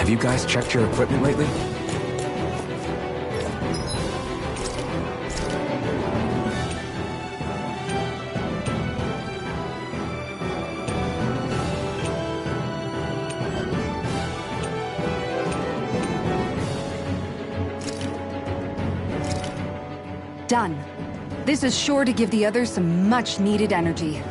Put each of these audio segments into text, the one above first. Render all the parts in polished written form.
Have you guys checked your equipment lately? Done. This is sure to give the others some much-needed energy.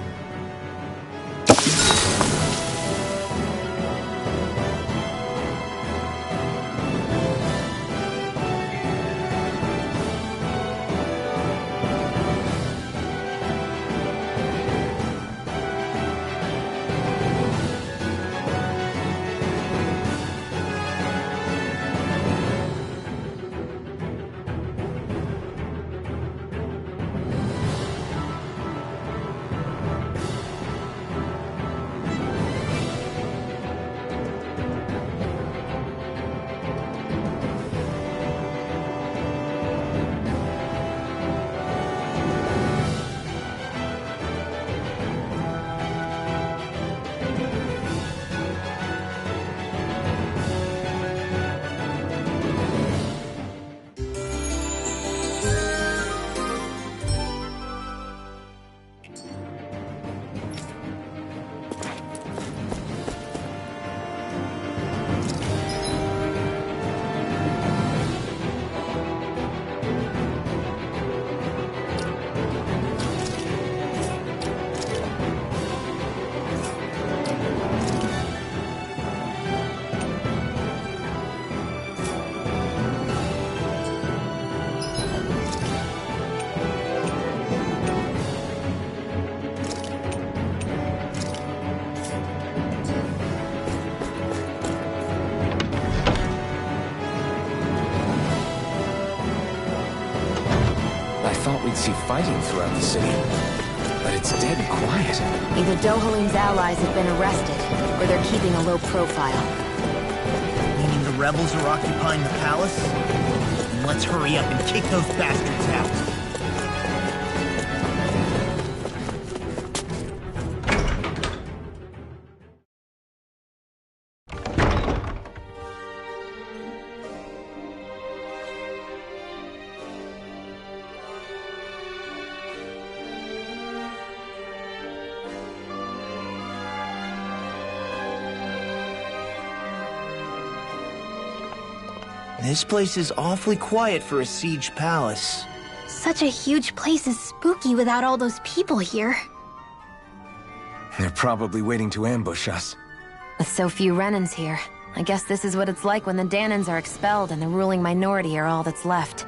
See fighting throughout the city, but it's dead quiet. Either Dohalim's allies have been arrested, or they're keeping a low profile. Meaning the rebels are occupying the palace? Then let's hurry up and kick those bastards out. This place is awfully quiet for a siege palace. Such a huge place is spooky without all those people here. They're probably waiting to ambush us. With so few Renans here, I guess this is what it's like when the Danans are expelled and the ruling minority are all that's left.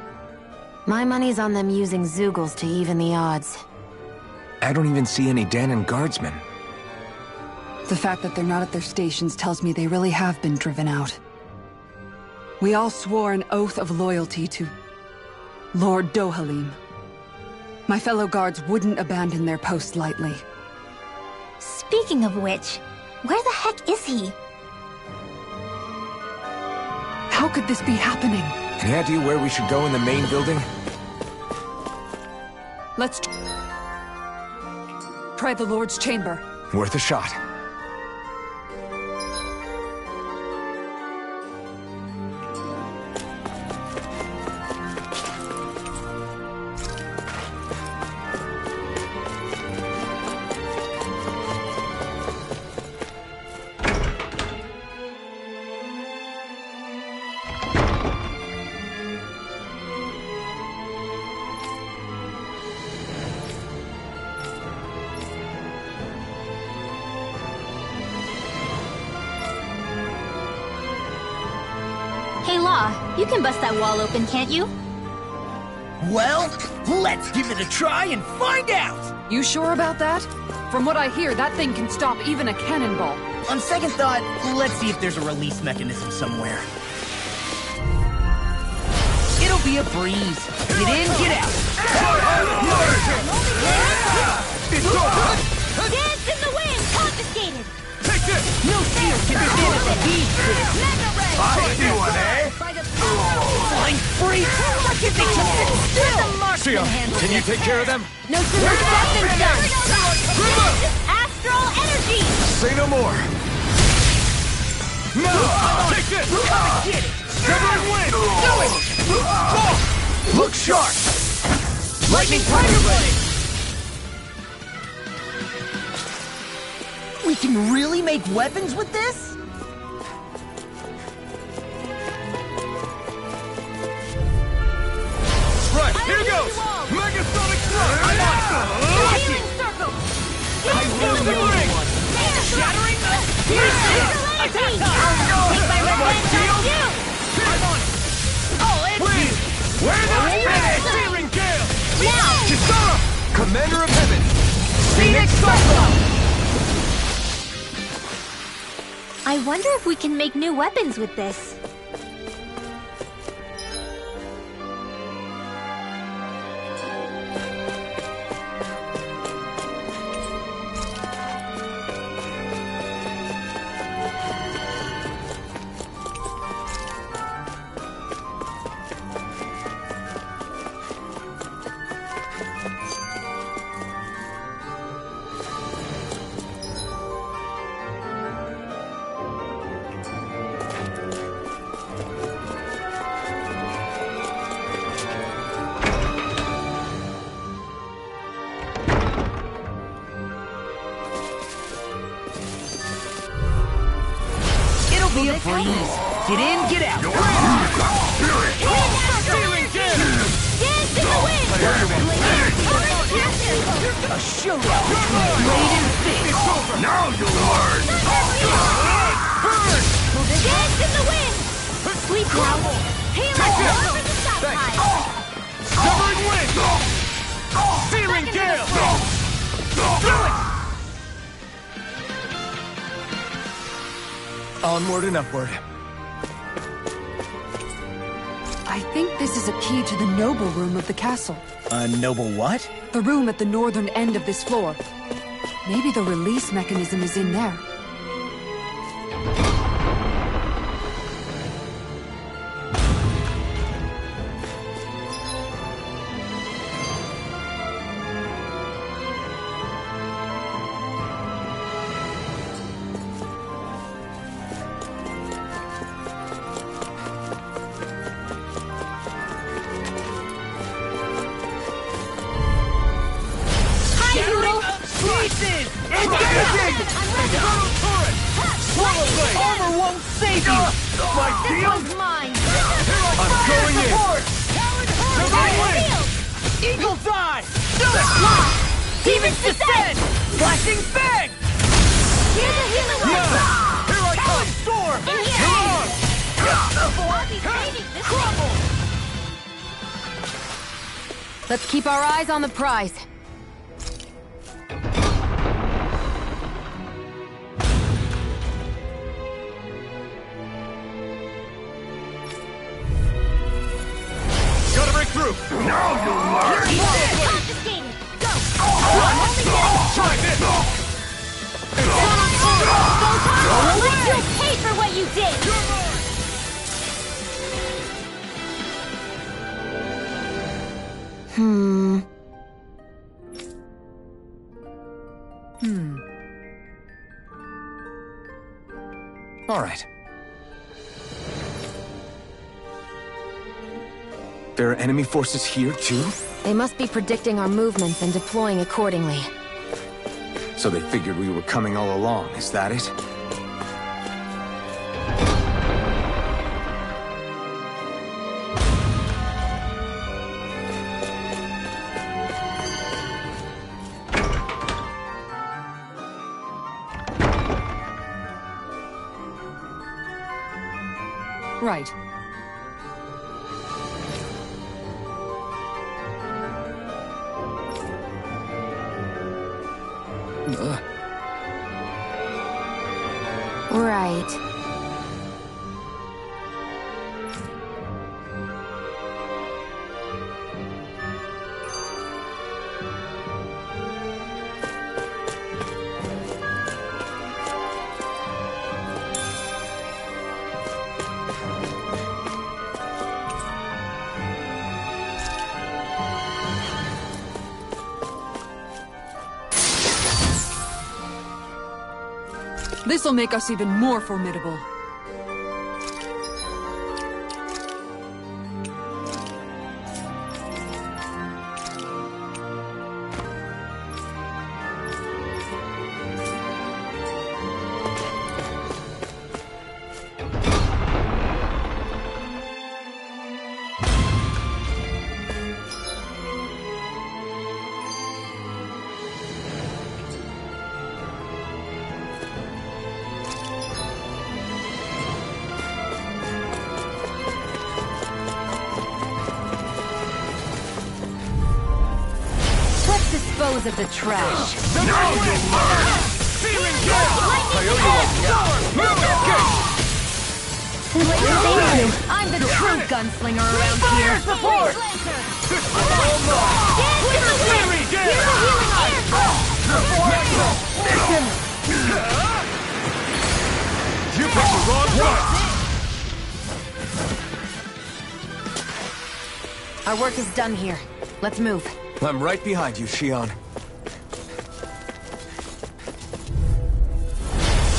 My money's on them using Zeugles to even the odds. I don't even see any Danan guardsmen. The fact that they're not at their stations tells me they really have been driven out. We all swore an oath of loyalty to Lord Dohalim. My fellow guards wouldn't abandon their post lightly. Speaking of which, where the heck is he? How could this be happening? Any idea where we should go in the main building? Let's try the Lord's chamber. Worth a shot. Hey, Law, you can bust that wall open, can't you? Well, let's give it a try and find out! You sure about that? From what I hear, that thing can stop even a cannonball. On second thought, let's see if there's a release mechanism somewhere. It'll be a breeze. Get in, get out! Dance in the wind, confiscated! Take this! No shield can stand at the heat! Mega ray! I see one, eh? Flying free! What if they keep it still? Shia, can you take care of them? No sooner said than done! Astral energy! Say no more. No! Take this! Get it! Severing wind! Do it! Look sharp! Lightning Tiger Blade! We can really make weapons with this? Right, here goes! Megasonic Thrust! I'm on it! Healing circle! I will the ring! Shattering the... Attack time! Take my revenge on you! I'm on it! Oh, it's Wind! Where the finish? Searing Gale! Now! Kisara! Commander of Heaven! Phoenix Cyclone! I wonder if we can make new weapons with this. Be a breeze. Get in, get out. Searing Gale! Dance in the wind! A showdown between blade and fist. Now you'll learn! Dance in the wind! Sweep now! Healing over the sky! Severing wind! Searing Gale! Do it! Onward and upward. I think this is a key to the noble room of the castle. A noble what? The room at the northern end of this floor. Maybe the release mechanism is in there. Pieces! Engaging! Turtle turret! Swallow blade! Armor won't save you! My This deal? one's mine! I'm going in! Severing wind! Eagle's Eye! Demon's Descent! Flashing Fang! Here's a healing Now! one! Here I come! Storm! In here! Come on! I'll be saving this Crumble! Let's keep our eyes on the prize. Gotta break through! Now you'll learn! Confiscated! Go! Try this! You'll pay for what you did! All right. There are enemy forces here, too? They must be predicting our movements and deploying accordingly. So they figured we were coming all along, is that it? Right. Right. This'll make us even more formidable. dispose of the trash. I'm the true gunslinger around here. Support! You picked the wrong one! Our work is done here. Let's move. I'm right behind you, Shion.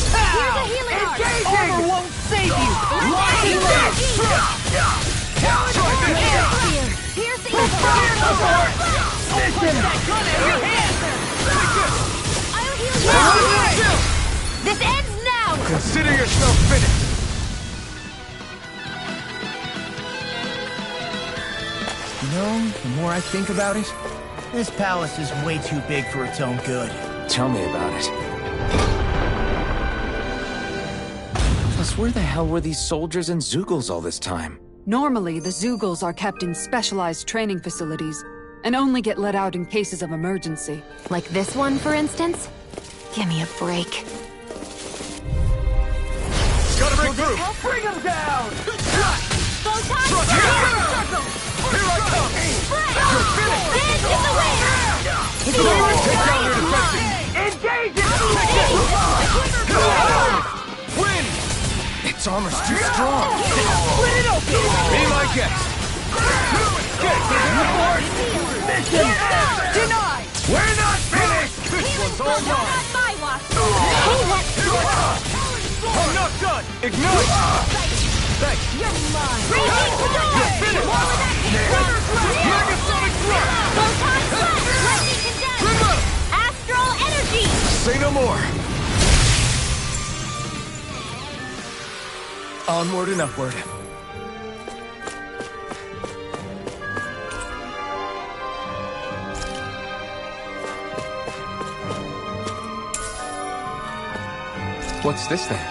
Here's a healing arc! Armor won't save you! Lightning Lash! Piercing Support! Listen! I'll heal you! This ends now! Consider yourself finished! You know, the more I think about it, this palace is way too big for its own good. Tell me about it. Plus, where the hell were these soldiers and Zeugles all this time? Normally, the Zeugles are kept in specialized training facilities and only get let out in cases of emergency. Like this one, for instance? Give me a break. Gotta break through! Bring him down! Good shot! Here I come! You're finished! Take down their defenses! Engage it! Win! Its armor's too strong! Split it open! Be my guest! Mission denied! We're not finished! This one's all mine! I'm not done! Ignite! Thanks! You're finished! Megasonic thrust! Astral energy! Say no more! Onward and upward. What's this then?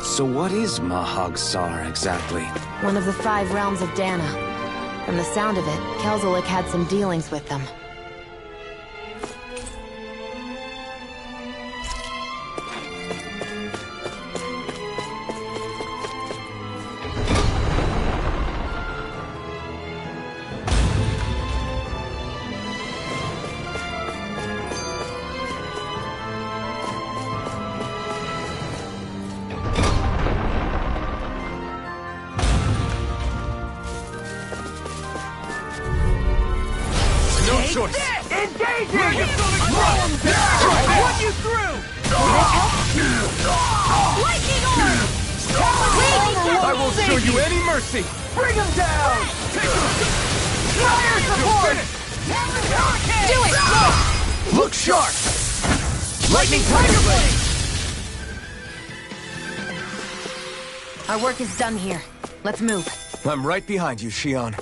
So what is Mahag Saar exactly? One of the 5 realms of Dana. From the sound of it, Kelzelik had some dealings with them. Choice. Engage it! Megasonic thrust! Run you through! Lightning orb! I won't show you any mercy! Bring him down! Fire support! Do it! Look sharp! Lightning Tiger Blade! Our work is done here. Let's move. I'm right behind you, Shion.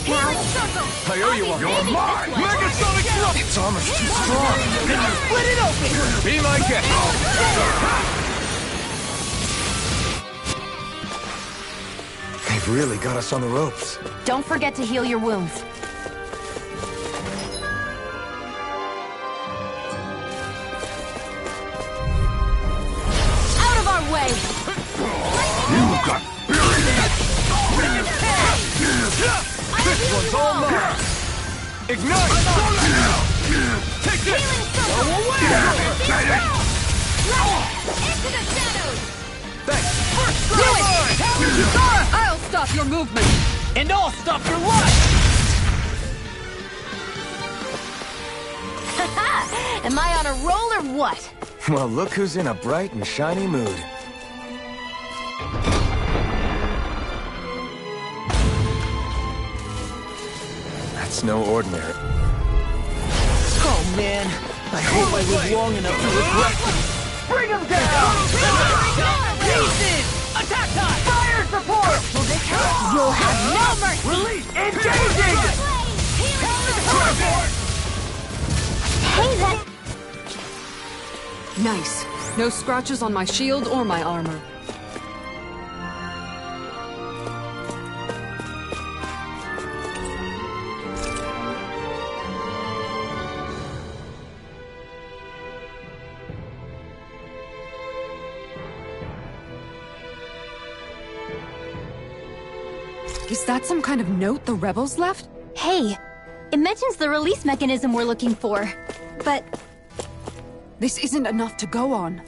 weak now. I owe you one. You're mine! Megasonic Thrust! Its armor's too strong. Split it open! Be my guest. They've really got us on the ropes. Don't forget to heal your wounds. Out of our way! You got buried! This one's all mine. Ignite! Take this! Go away! Into the shadows! Thanks. Do it! I'll stop your movement! And I'll stop your life! Am I on a roll or what? Well, look who's in a bright and shiny mood. That's no ordinary. Oh man, I hope I live long enough to regret this. Bring him down! Pieces! Attack time! Fire support! You'll have no mercy! Release! Engaging! Hey, that... Nice. No scratches on my shield or my armor. Is that some kind of note the rebels left? Hey, it mentions the release mechanism we're looking for. But This isn't enough to go on.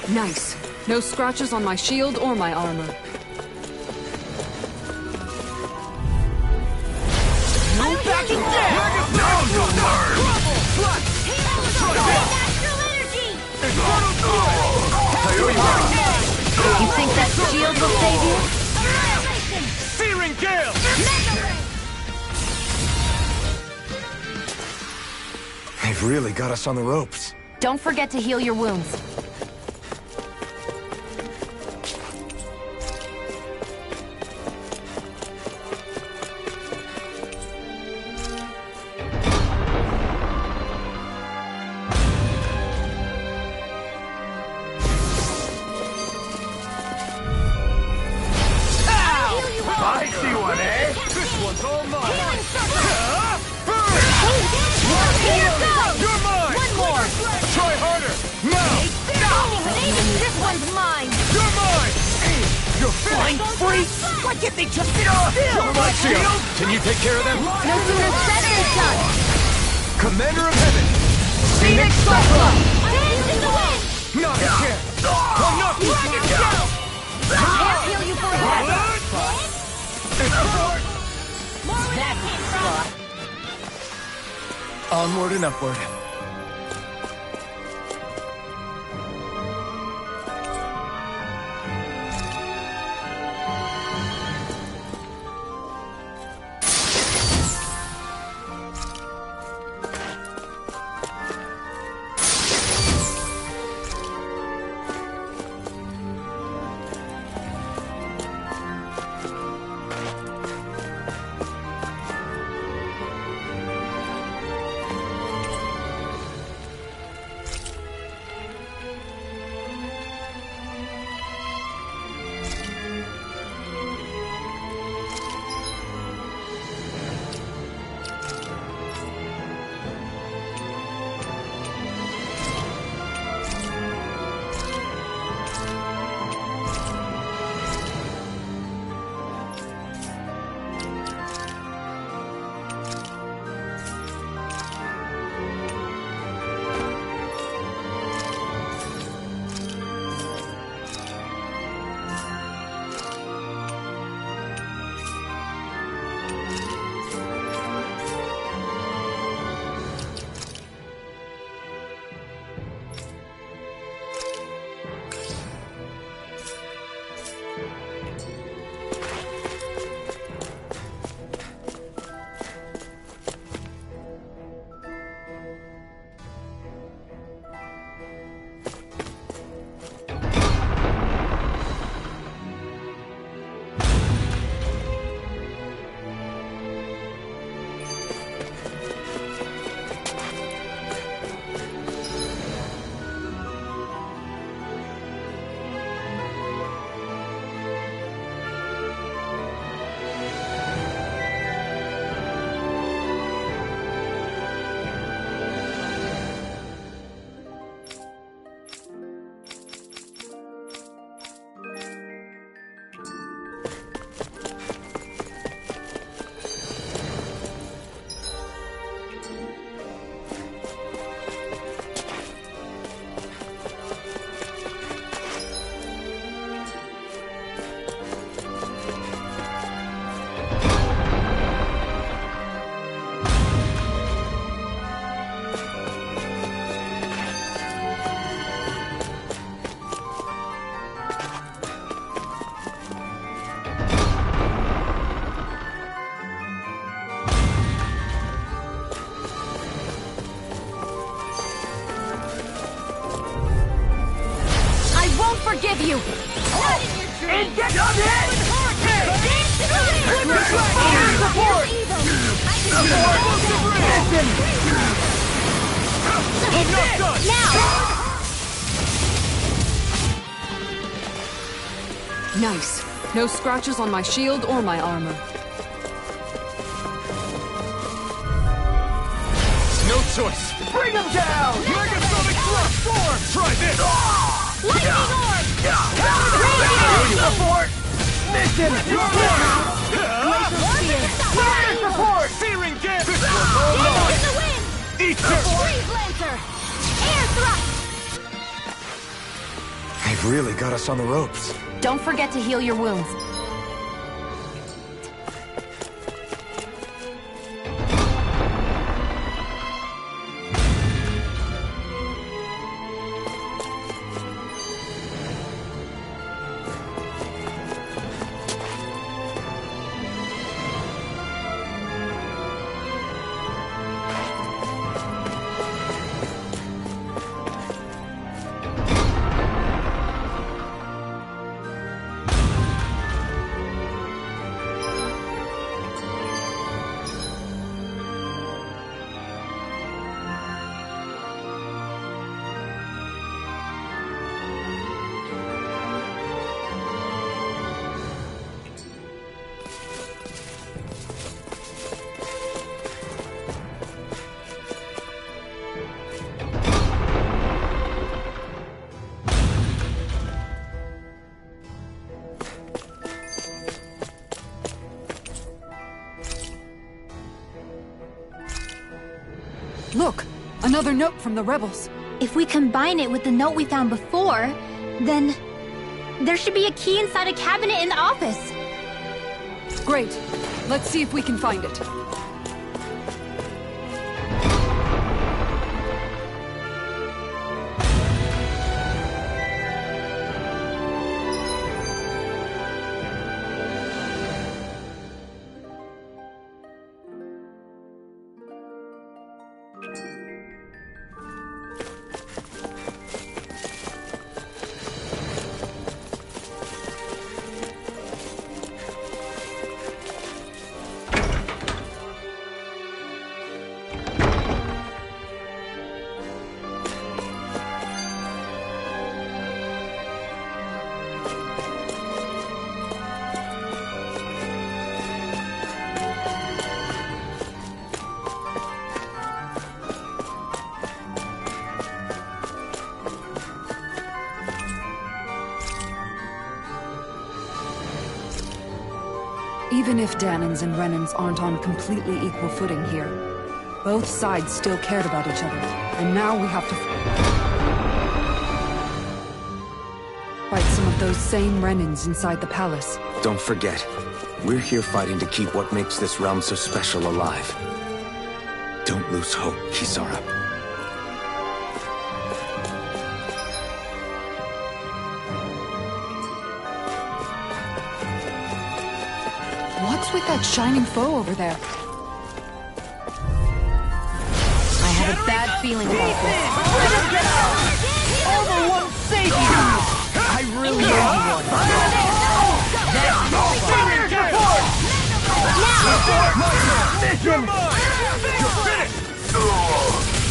Nice. No scratches on my shield or my armor. No backing down! Now you'll learn! You think that shield will save you? Searing Gale! They've really got us on the ropes. Don't forget to heal your wounds. I see one, eh? This one's all mine! You're mine! One more! Try harder! Now! This one's mine! You're mine! You're Flying freak! Why can't they just sit still? my shield! Can you take care of them? No sooner said than done! Commander of Heaven! Phoenix Cyclone! Hands in the wind! Not a chance! Enough! I can't heal you forever! Onward and upward. forgive you! And get on it! Support! Nice. No scratches on my shield or my armor. No choice. Bring him down! Megasonic thrust! Storm! Try this! Lightning orb! Support! Mission! Fire support! Searing gas! Hands in the wind! Eat this! Freeze Lancer! Air thrust! They've really got us on the ropes. Don't forget to heal your wounds. Look! Another note from the rebels. If we combine it with the note we found before, then... there should be a key inside a cabinet in the office. Great. Let's see if we can find it. Even if Dahnans and Renans aren't on completely equal footing here, both sides still cared about each other, and now we have to fight some of those same Renans inside the palace. Don't forget, we're here fighting to keep what makes this realm so special alive. Don't lose hope, Kisara. What's with that shining foe over there? I have a bad feeling about this. All the ones save you! I really owe you one. That's fire support! Mission! You're finished!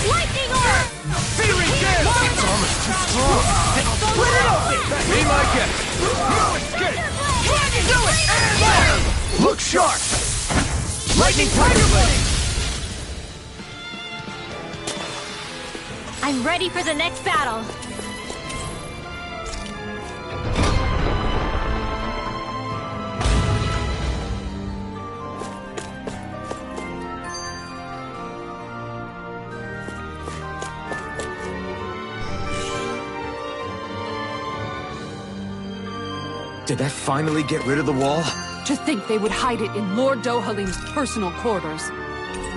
Lightning orb! Searing gas! It's almost too strong. Split it open! Be my guest! No escape! Do it! Look sharp! Lightning Tiger Blade! I'm ready for the next battle. Did that finally get rid of the wall? To think they would hide it in Lord Dohalim's personal quarters.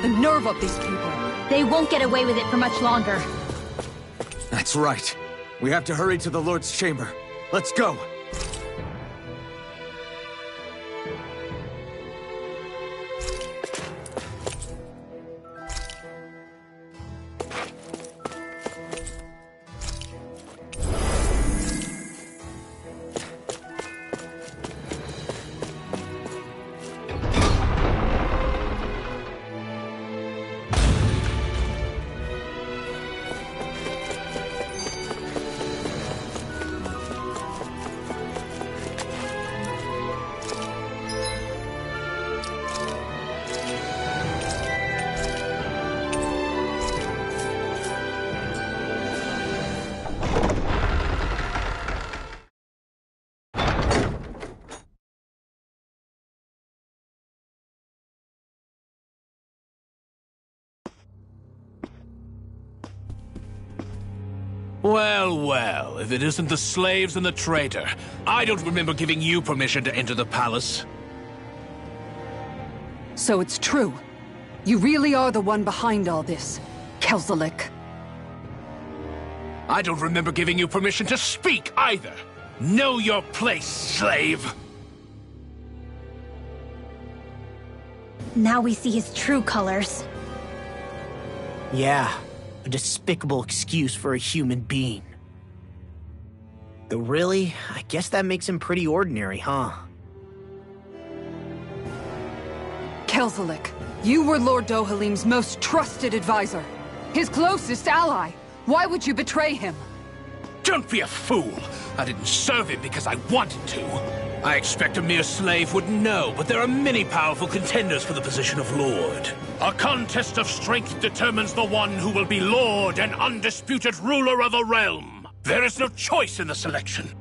The nerve of these people. They won't get away with it for much longer. That's right. We have to hurry to the Lord's chamber. Let's go! Well, well, if it isn't the slaves and the traitor. I don't remember giving you permission to enter the palace. So it's true. You really are the one behind all this, Kelzelik. I don't remember giving you permission to speak either. Know your place, slave! Now we see his true colors. Yeah, a despicable excuse for a human being. Though really, I guess that makes him pretty ordinary, huh? Kelzelik, you were Lord Dohalim's most trusted advisor. His closest ally. Why would you betray him? Don't be a fool! I didn't serve him because I wanted to. I expect a mere slave wouldn't know, but there are many powerful contenders for the position of Lord. A contest of strength determines the one who will be Lord and undisputed ruler of a realm. There is no choice in the selection.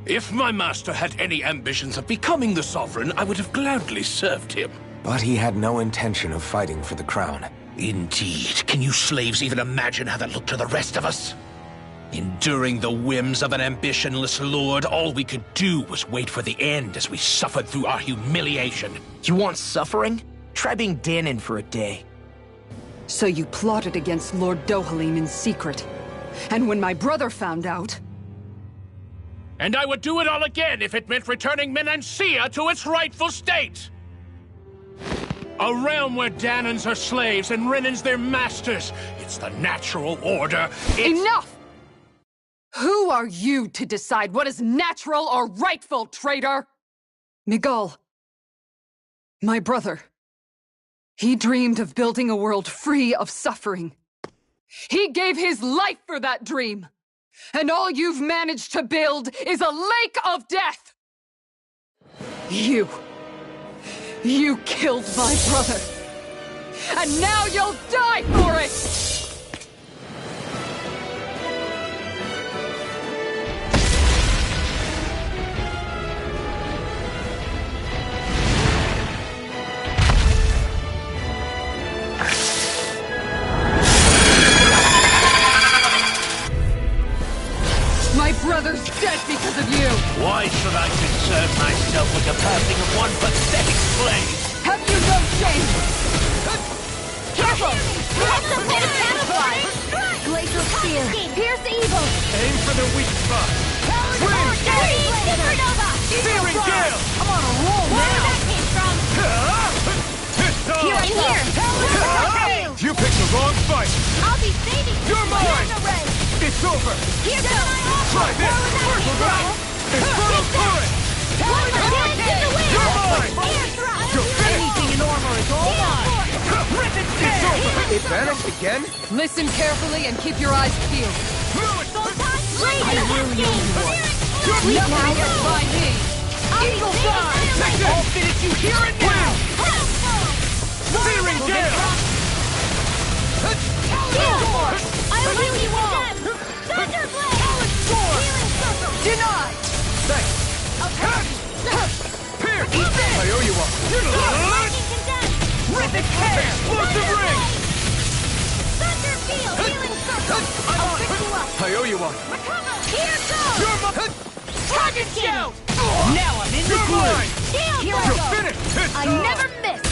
If my master had any ambitions of becoming the Sovereign, I would have gladly served him. But he had no intention of fighting for the crown. Indeed. Can you slaves even imagine how that looked to the rest of us? Enduring the whims of an ambitionless lord, all we could do was wait for the end as we suffered through our humiliation. You want suffering? Try being Dahnan for a day. So you plotted against Lord Dohalim in secret. And when my brother found out... And I would do it all again if it meant returning Menancia to its rightful state! A realm where Dahnans are slaves and Renans their masters. It's the natural order. Enough! Who are you to decide what is natural or rightful, traitor? Miguel, my brother, he dreamed of building a world free of suffering. He gave his life for that dream. And all you've managed to build is a lake of death! You killed my brother! And now you'll die for it! My brother's dead because of you! Why should I concern myself with the passing of one pathetic slave? Have you no shame? Careful! That's some kind of camouflage! Glacial Spear! Pierce evil! Aim for the weak spot. Wind! Supernova! Searing Gale! I'm on a roll now! Where that came from? Here, in here! You picked the wrong fight! I'll be saving you! You're mine! Array. It's over! Here goes! Try this! Vertical Ride! Infernal Current! You're mine! Anything in armor is all mine! It's over! It vanished again? Listen carefully and keep your eyes peeled. You're Nothing gets by me! Eagle Side! I'll finish you here and now! Searing Gale! I'll heal you all! Thunderblade! Healing circle! Denied! Thanks! Pierce! I owe you one! Lightning condemned! Rhythmic Hair! Explosive Ring! Thunder field! Healing circle! I'll pick you up! I owe you one! Here goes! You're mine! Target shout! Now I'm in the You're groove! mine! Here I You're go! finished! I never miss!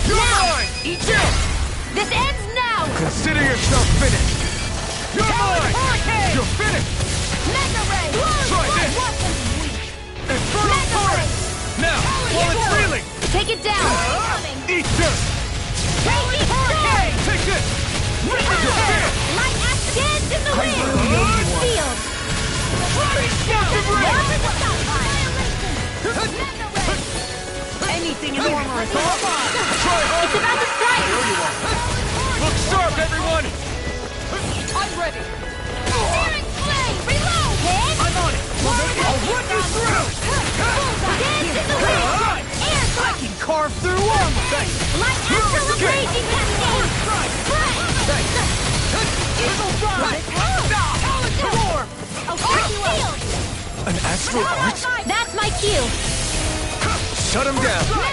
You're Now! mine! Eat this! This ends now! Consider yourself finished! You're mine! Hurricane! You're finished! Mega Ray! Try this! Infernal Mega Torrent! Now, while it's reeling! Take it down! Eat dirt! Hurricane! Take this! Light axe dance in the wind! Field! Explosive Ring! Anything in armor is all mine! Try hard! It's about to strike! Look sharp, everyone! I'm ready! Searing flame! Reload! I'm on it! I'll run you through! Dance in the wind! Air I can carve through armor! Light astral raging cascade! Eagle Ride! Roar! I'll pick you up! An astral art? That's my cue! Shut him down! I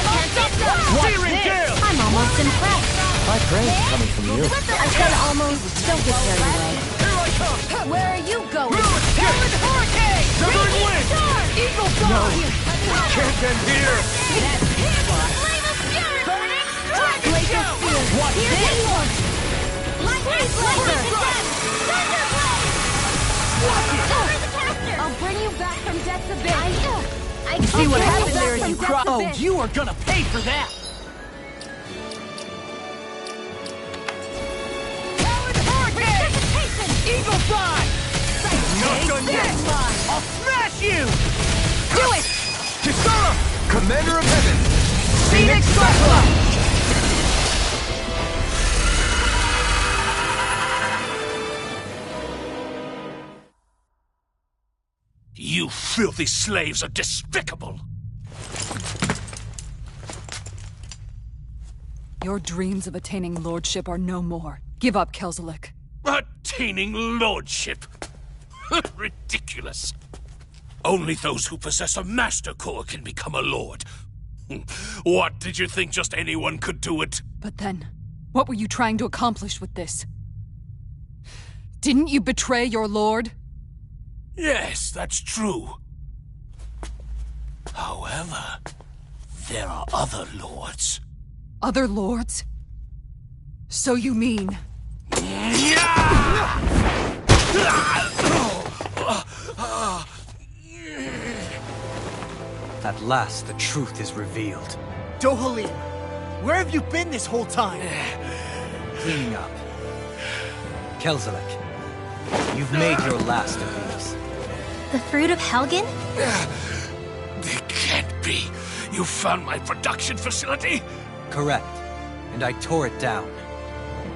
can't get stuck! Searing Gale! I'm almost impressed! High praise coming from you. I said almost. Don't get carried away. Here I come! Where are you going? Howard Hurricane! Southern Wind! Eagle No! Can't end here! What? I'll bring you back from death's abyss. I See what happened there as as you cry. Oh, you are gonna pay for that! Howard Hurricane! Eagle Fly! Not done yet! I'll smash you! Do it! Kisara! Commander of Heaven! Phoenix Cyclops! You filthy slaves are despicable! Your dreams of attaining lordship are no more. Give up, Kelzelik. Attaining lordship? Ridiculous. Only those who possess a master core can become a lord. What, did you think just anyone could do it? But then, what were you trying to accomplish with this? Didn't you betray your lord? Yes, that's true. However, there are other lords. Other lords? So you mean... At last, the truth is revealed. Dohalim, where have you been this whole time? Cleaning up. Kelzelik, you've made your last of these. The fruit of Helgen? It can't be. You found my production facility? Correct. And I tore it down.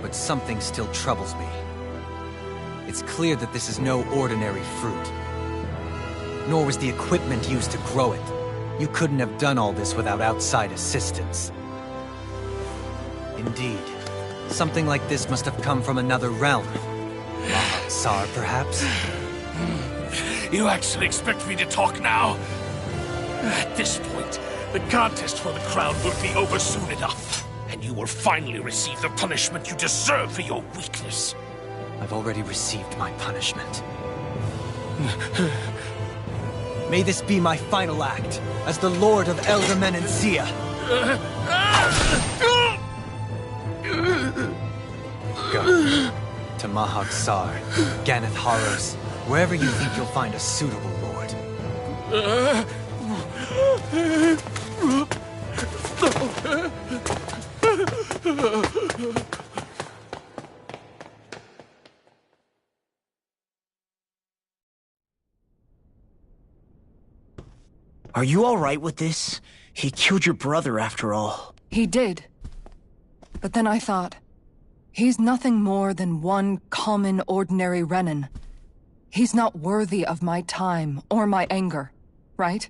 But something still troubles me. It's clear that this is no ordinary fruit. Nor was the equipment used to grow it. You couldn't have done all this without outside assistance. Indeed. Something like this must have come from another realm. Tsar, perhaps? You actually expect me to talk now? At this point, the contest for the crown will be over soon enough, and you will finally receive the punishment you deserve for your weakness. I've already received my punishment. May this be my final act, as the Lord of Elder Menancia. Go. To Mahag Saar, Ganath Horrors, wherever you think you'll find a suitable lord. Are you alright with this? He killed your brother after all. He did. But then I thought, he's nothing more than one common, ordinary Renan. He's not worthy of my time or my anger, right?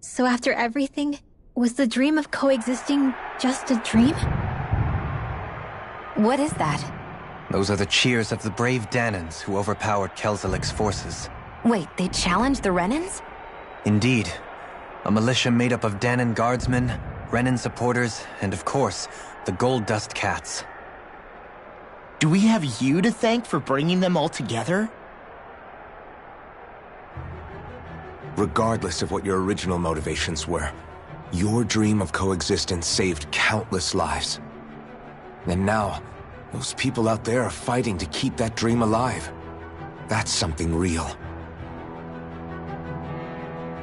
So after everything, was the dream of coexisting just a dream? What is that? Those are the cheers of the brave Danans who overpowered Kelzelik's forces. Wait, they challenged the Renans? Indeed. A militia made up of Danan guardsmen, Renan supporters, and of course, the Gold Dust Cats. Do we have you to thank for bringing them all together? Regardless of what your original motivations were, your dream of coexistence saved countless lives. And now, those people out there are fighting to keep that dream alive. That's something real.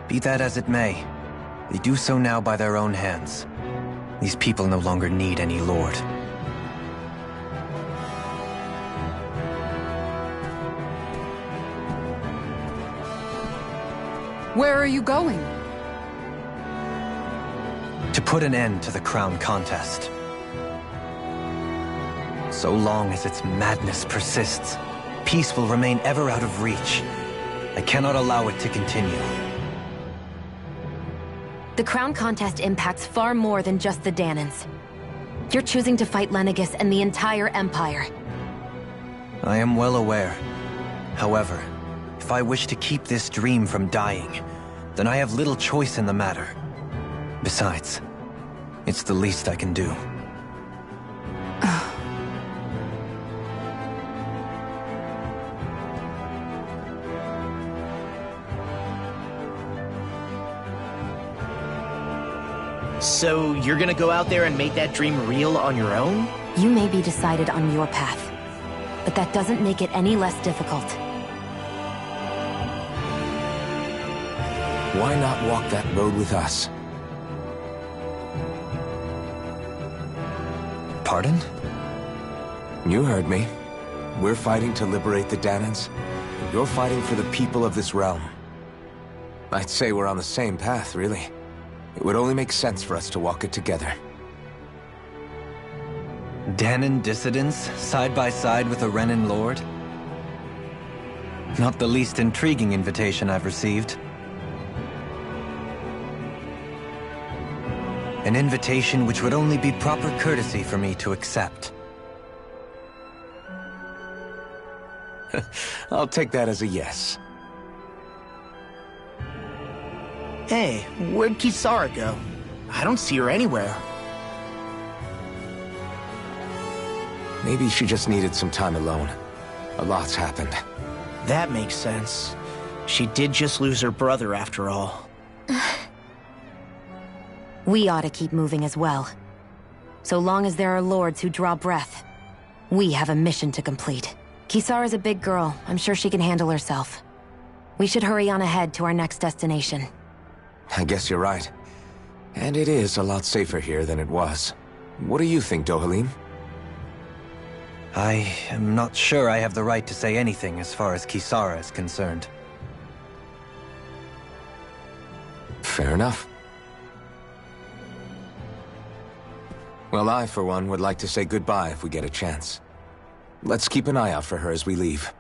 Be that as it may, they do so now by their own hands. These people no longer need any lord. Where are you going? To put an end to the crown contest. So long as its madness persists, peace will remain ever out of reach. I cannot allow it to continue. The crown contest impacts far more than just the Danans. You're choosing to fight Lenegis and the entire Empire. I am well aware. However, if I wish to keep this dream from dying, then I have little choice in the matter. Besides, it's the least I can do. So you're gonna go out there and make that dream real on your own? You may be decided on your path, but that doesn't make it any less difficult. Why not walk that road with us? Pardon? You heard me. We're fighting to liberate the Dahnans. You're fighting for the people of this realm. I'd say we're on the same path, really. It would only make sense for us to walk it together. Dahnan dissidents, side by side with a Renan lord? Not the least intriguing invitation I've received. An invitation which would only be proper courtesy for me to accept. I'll take that as a yes. Hey, where'd Kisara go? I don't see her anywhere. Maybe she just needed some time alone. A lot's happened. That makes sense. She did just lose her brother after all. We ought to keep moving as well. So long as there are lords who draw breath, we have a mission to complete. Kisara's a big girl. I'm sure she can handle herself. We should hurry on ahead to our next destination. I guess you're right. And it is a lot safer here than it was. What do you think, Dohalim? I am not sure I have the right to say anything as far as Kisara is concerned. Fair enough. Well, I, for one, would like to say goodbye if we get a chance. Let's keep an eye out for her as we leave.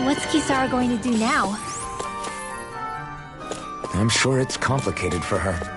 What's Kisara going to do now? I'm sure it's complicated for her.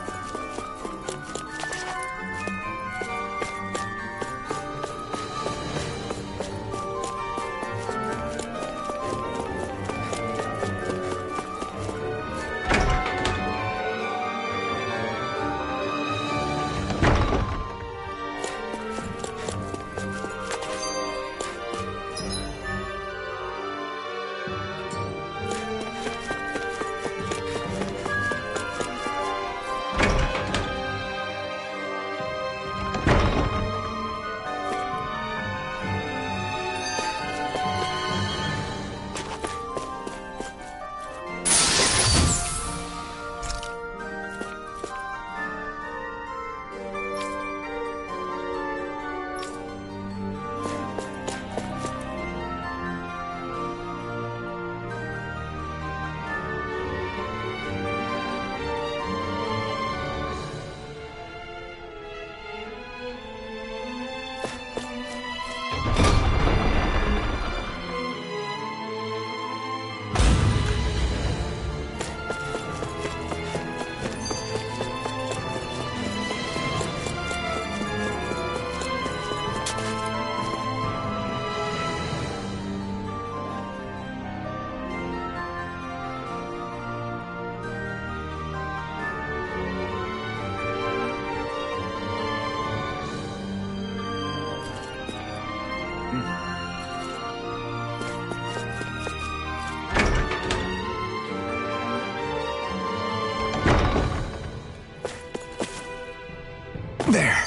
There.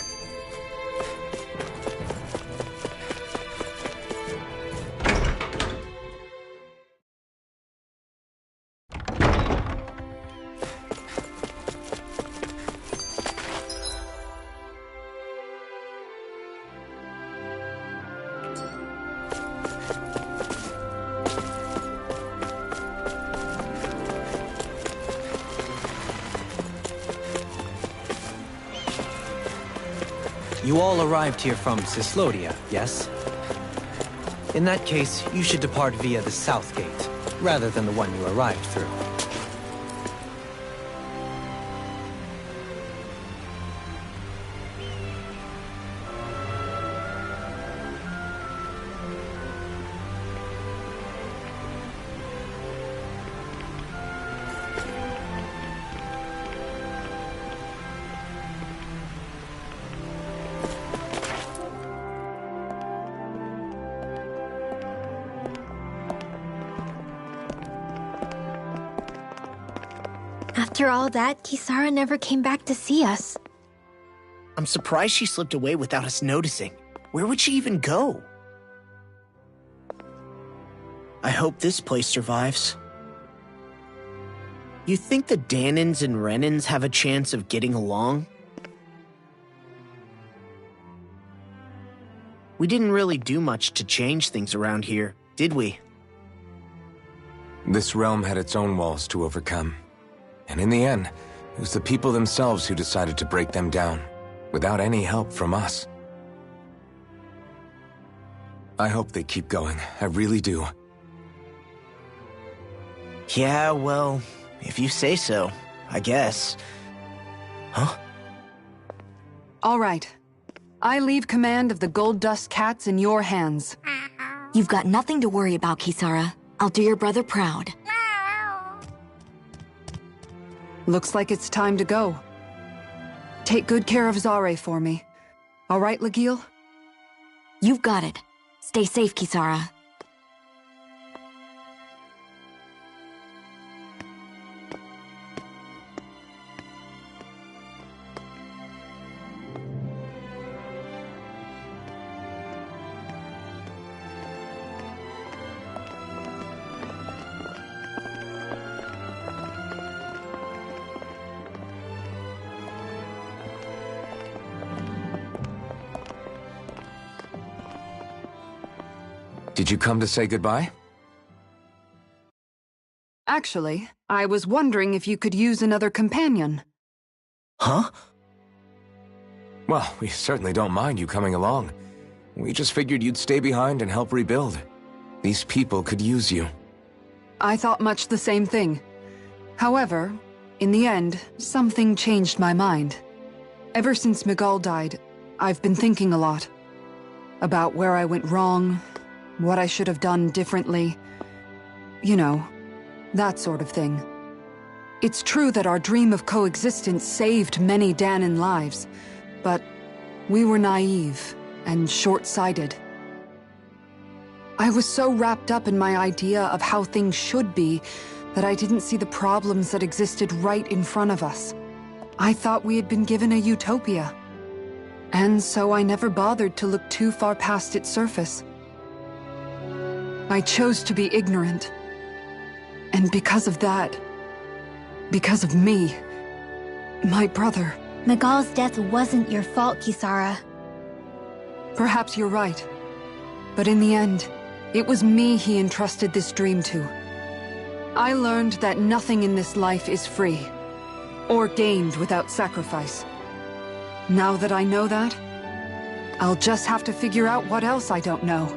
You all arrived here from Cyslodia, yes? In that case, you should depart via the south gate, rather than the one you arrived through. After all that, Kisara never came back to see us. I'm surprised she slipped away without us noticing. Where would she even go? I hope this place survives. You think the Dahnans and Renans have a chance of getting along? We didn't really do much to change things around here, did we? This realm had its own walls to overcome. And in the end, it was the people themselves who decided to break them down, without any help from us. I hope they keep going. I really do. Yeah, well, if you say so, I guess. Huh? All right. I leave command of the Gold Dust Cats in your hands. You've got nothing to worry about, Kisara. I'll do your brother proud. Looks like it's time to go. Take good care of Zare for me. All right, Lagiel? You've got it. Stay safe, Kisara. Did you come to say goodbye? Actually, I was wondering if you could use another companion. Huh? Well, we certainly don't mind you coming along. We just figured you'd stay behind and help rebuild. These people could use you. I thought much the same thing. However, in the end, something changed my mind. Ever since Miguel died, I've been thinking a lot. About where I went wrong, what I should have done differently. You know, that sort of thing. It's true that our dream of coexistence saved many Dahnan lives, but we were naive and short-sighted. I was so wrapped up in my idea of how things should be that I didn't see the problems that existed right in front of us. I thought we had been given a utopia. And so I never bothered to look too far past its surface. I chose to be ignorant. And because of that, because of me, my brother... Miguel's death wasn't your fault, Kisara. Perhaps you're right. But in the end, it was me he entrusted this dream to. I learned that nothing in this life is free, or gained without sacrifice. Now that I know that, I'll just have to figure out what else I don't know.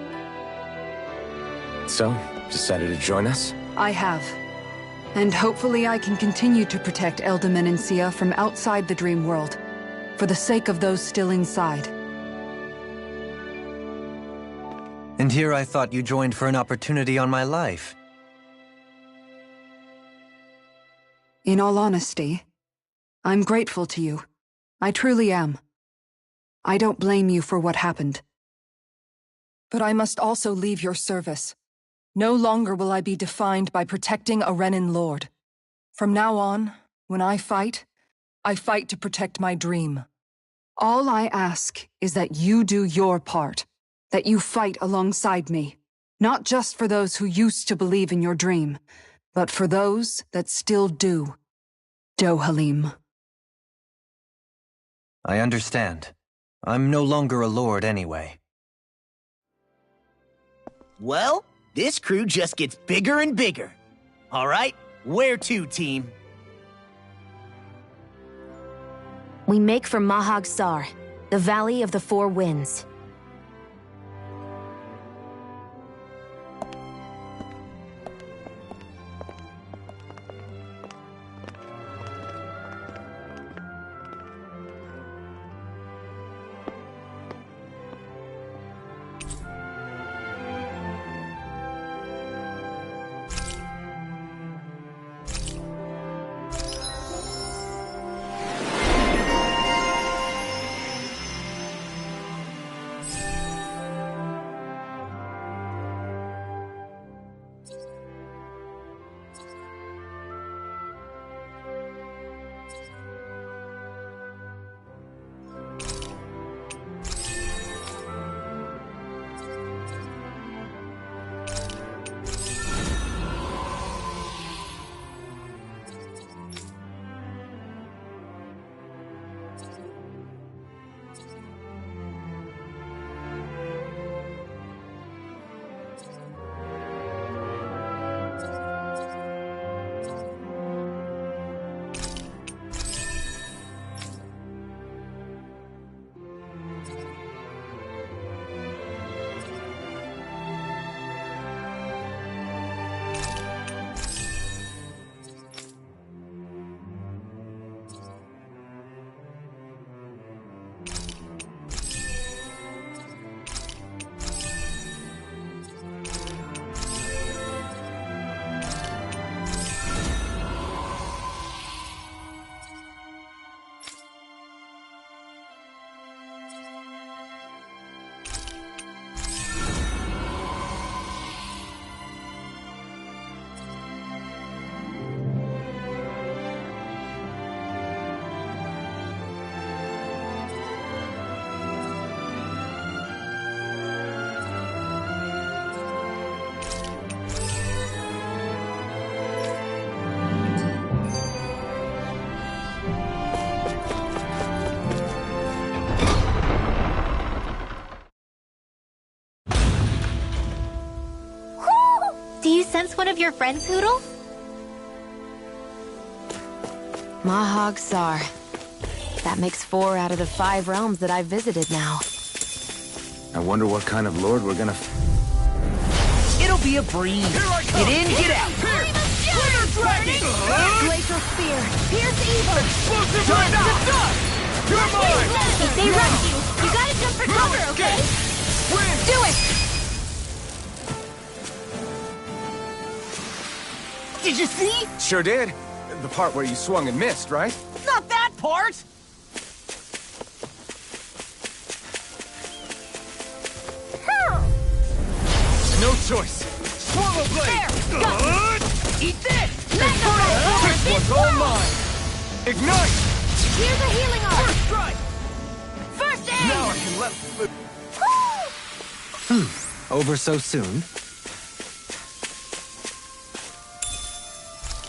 So, decided to join us? I have. And hopefully I can continue to protect Elde Menancia from outside the dream world, for the sake of those still inside. And here I thought you joined for an opportunity on my life. In all honesty, I'm grateful to you. I truly am. I don't blame you for what happened. But I must also leave your service. No longer will I be defined by protecting a Renan lord. From now on, when I fight to protect my dream. All I ask is that you do your part, that you fight alongside me, not just for those who used to believe in your dream, but for those that still do. Dohalim. I understand. I'm no longer a lord anyway. Well, this crew just gets bigger and bigger. All right, where to, team? We make for Mahag Sar, the Valley of the Four Winds. one of your friends, Hootle? Mahag Sar. That makes 4 out of the 5 realms that I've visited now. I wonder what kind of lord we're gonna... It'll be a breeze. Get in, get out. Glacial Spear! Pierce evil! If they rush you, you gotta jump for cover, okay? Do it! Did you see? Sure did. The part where you swung and missed, right? Not that part. No choice. Swallow blade! Eat this! This one's all mine! Ignite! Here's a healing arm! First strike! First aid! Now I can let... Over so soon?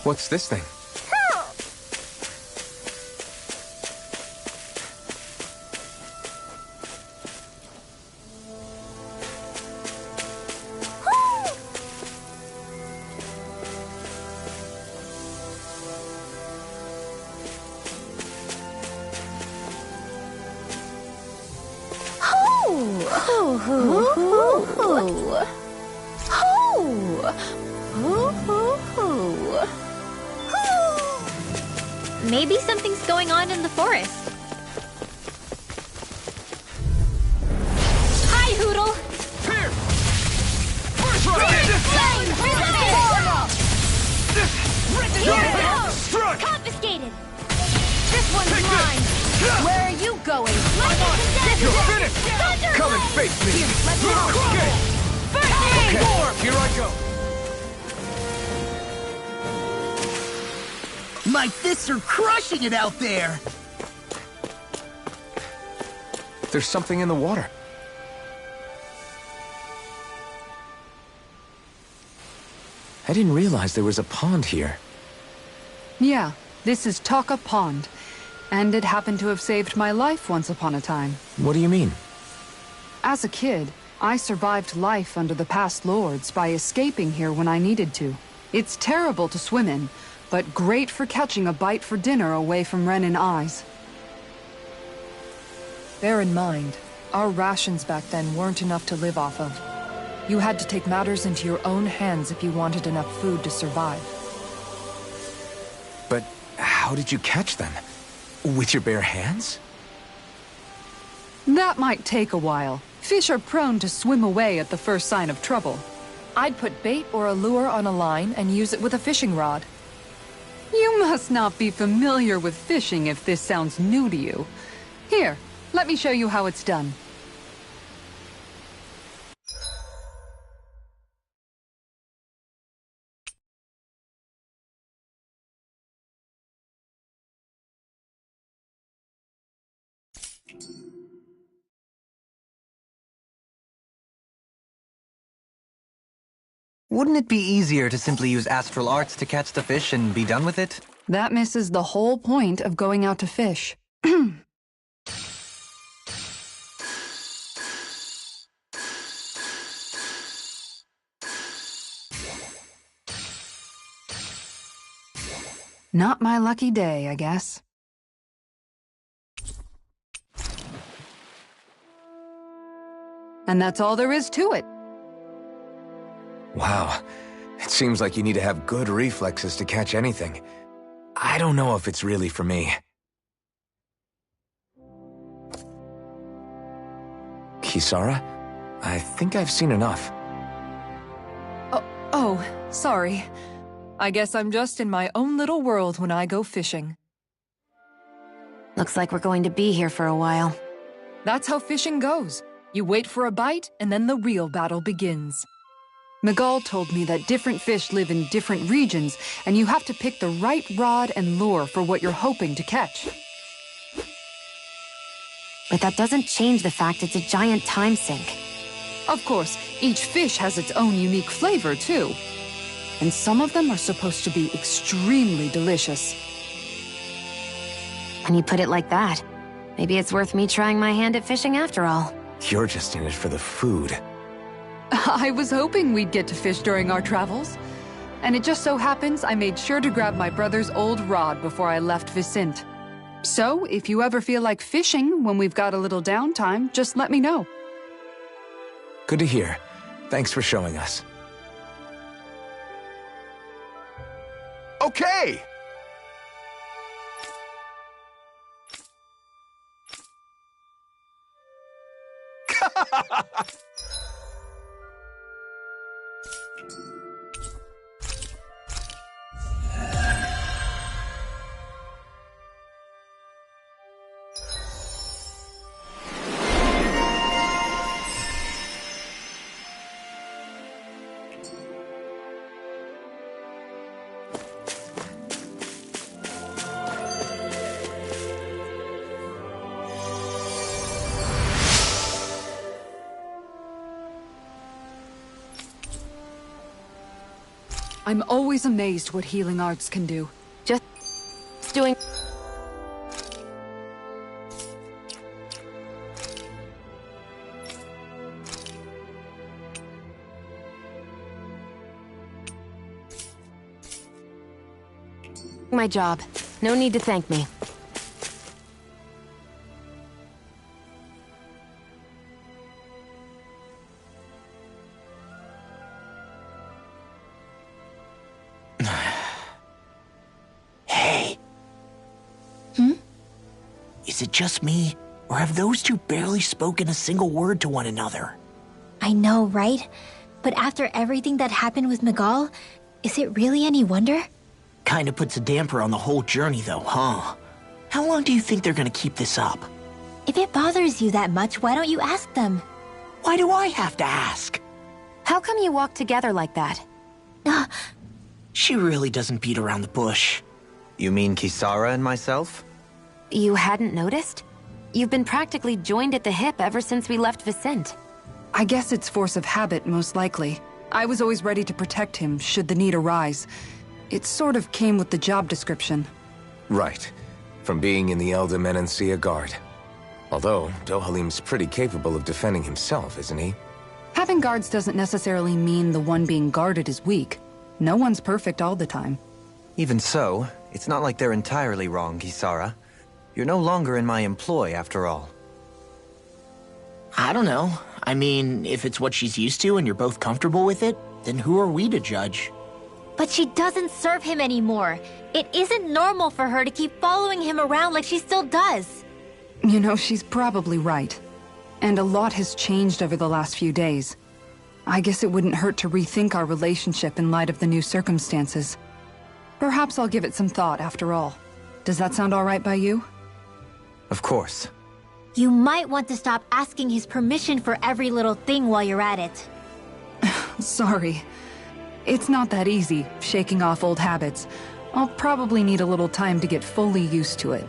What's this thing? Maybe something's going on in the forest. Hi, Hootle! Here! Strike! Confiscated! This one's mine! Where are you going? You're finished! Come and face me! Okay! Okay, here I go! My fists are crushing it out there. There's something in the water. I didn't realize there was a pond here. Yeah, this is Taka Pond. And it happened to have saved my life once upon a time. What do you mean? As a kid, I survived life under the past lords by escaping here when I needed to. It's terrible to swim in, but great for catching a bite for dinner away from Ren and eyes. Bear in mind, our rations back then weren't enough to live off of. You had to take matters into your own hands if you wanted enough food to survive. But how did you catch them? With your bare hands? That might take a while. Fish are prone to swim away at the first sign of trouble. I'd put bait or a lure on a line and use it with a fishing rod. You must not be familiar with fishing if this sounds new to you. Here, let me show you how it's done. Wouldn't it be easier to simply use astral arts to catch the fish and be done with it? That misses the whole point of going out to fish. Not my lucky day, I guess. And that's all there is to it. Wow. It seems like you need to have good reflexes to catch anything. I don't know if it's really for me. Kisara? I think I've seen enough. Oh, sorry. I guess I'm just in my own little world when I go fishing. Looks like we're going to be here for a while. That's how fishing goes. You wait for a bite, and then the real battle begins. Miguel told me that different fish live in different regions, and you have to pick the right rod and lure for what you're hoping to catch. But that doesn't change the fact it's a giant time sink. Of course, each fish has its own unique flavor, too. And some of them are supposed to be extremely delicious. When you put it like that, maybe it's worth me trying my hand at fishing after all. You're just in it for the food. I was hoping we'd get to fish during our travels. And it just so happens I made sure to grab my brother's old rod before I left Vicente. So, if you ever feel like fishing when we've got a little downtime, just let me know. Good to hear. Thanks for showing us. Okay! I'm always amazed what healing arts can do. Just doing... my job. No need to thank me. Hey. Is it just me, or have those two barely spoken a single word to one another? I know, right? But after everything that happened with Miguel, is it really any wonder? Kinda puts a damper on the whole journey though, huh? How long do you think they're gonna keep this up? If it bothers you that much, why don't you ask them? Why do I have to ask? How come you walk together like that? She really doesn't beat around the bush. You mean Kisara and myself? You hadn't noticed? You've been practically joined at the hip ever since we left Vicente. I guess it's force of habit, most likely. I was always ready to protect him, should the need arise. It sort of came with the job description. Right. From being in the Elder Menancia Guard. Although, Dohalim's pretty capable of defending himself, isn't he? Having guards doesn't necessarily mean the one being guarded is weak. No one's perfect all the time. Even so, it's not like they're entirely wrong, Kisara. You're no longer in my employ, after all. I don't know. I mean, if it's what she's used to and you're both comfortable with it, then who are we to judge? But she doesn't serve him anymore. It isn't normal for her to keep following him around like she still does. You know, she's probably right. And a lot has changed over the last few days. I guess it wouldn't hurt to rethink our relationship in light of the new circumstances. Perhaps I'll give it some thought after all. Does that sound all right by you? Of course. You might want to stop asking his permission for every little thing while you're at it. Sorry. It's not that easy, shaking off old habits. I'll probably need a little time to get fully used to it.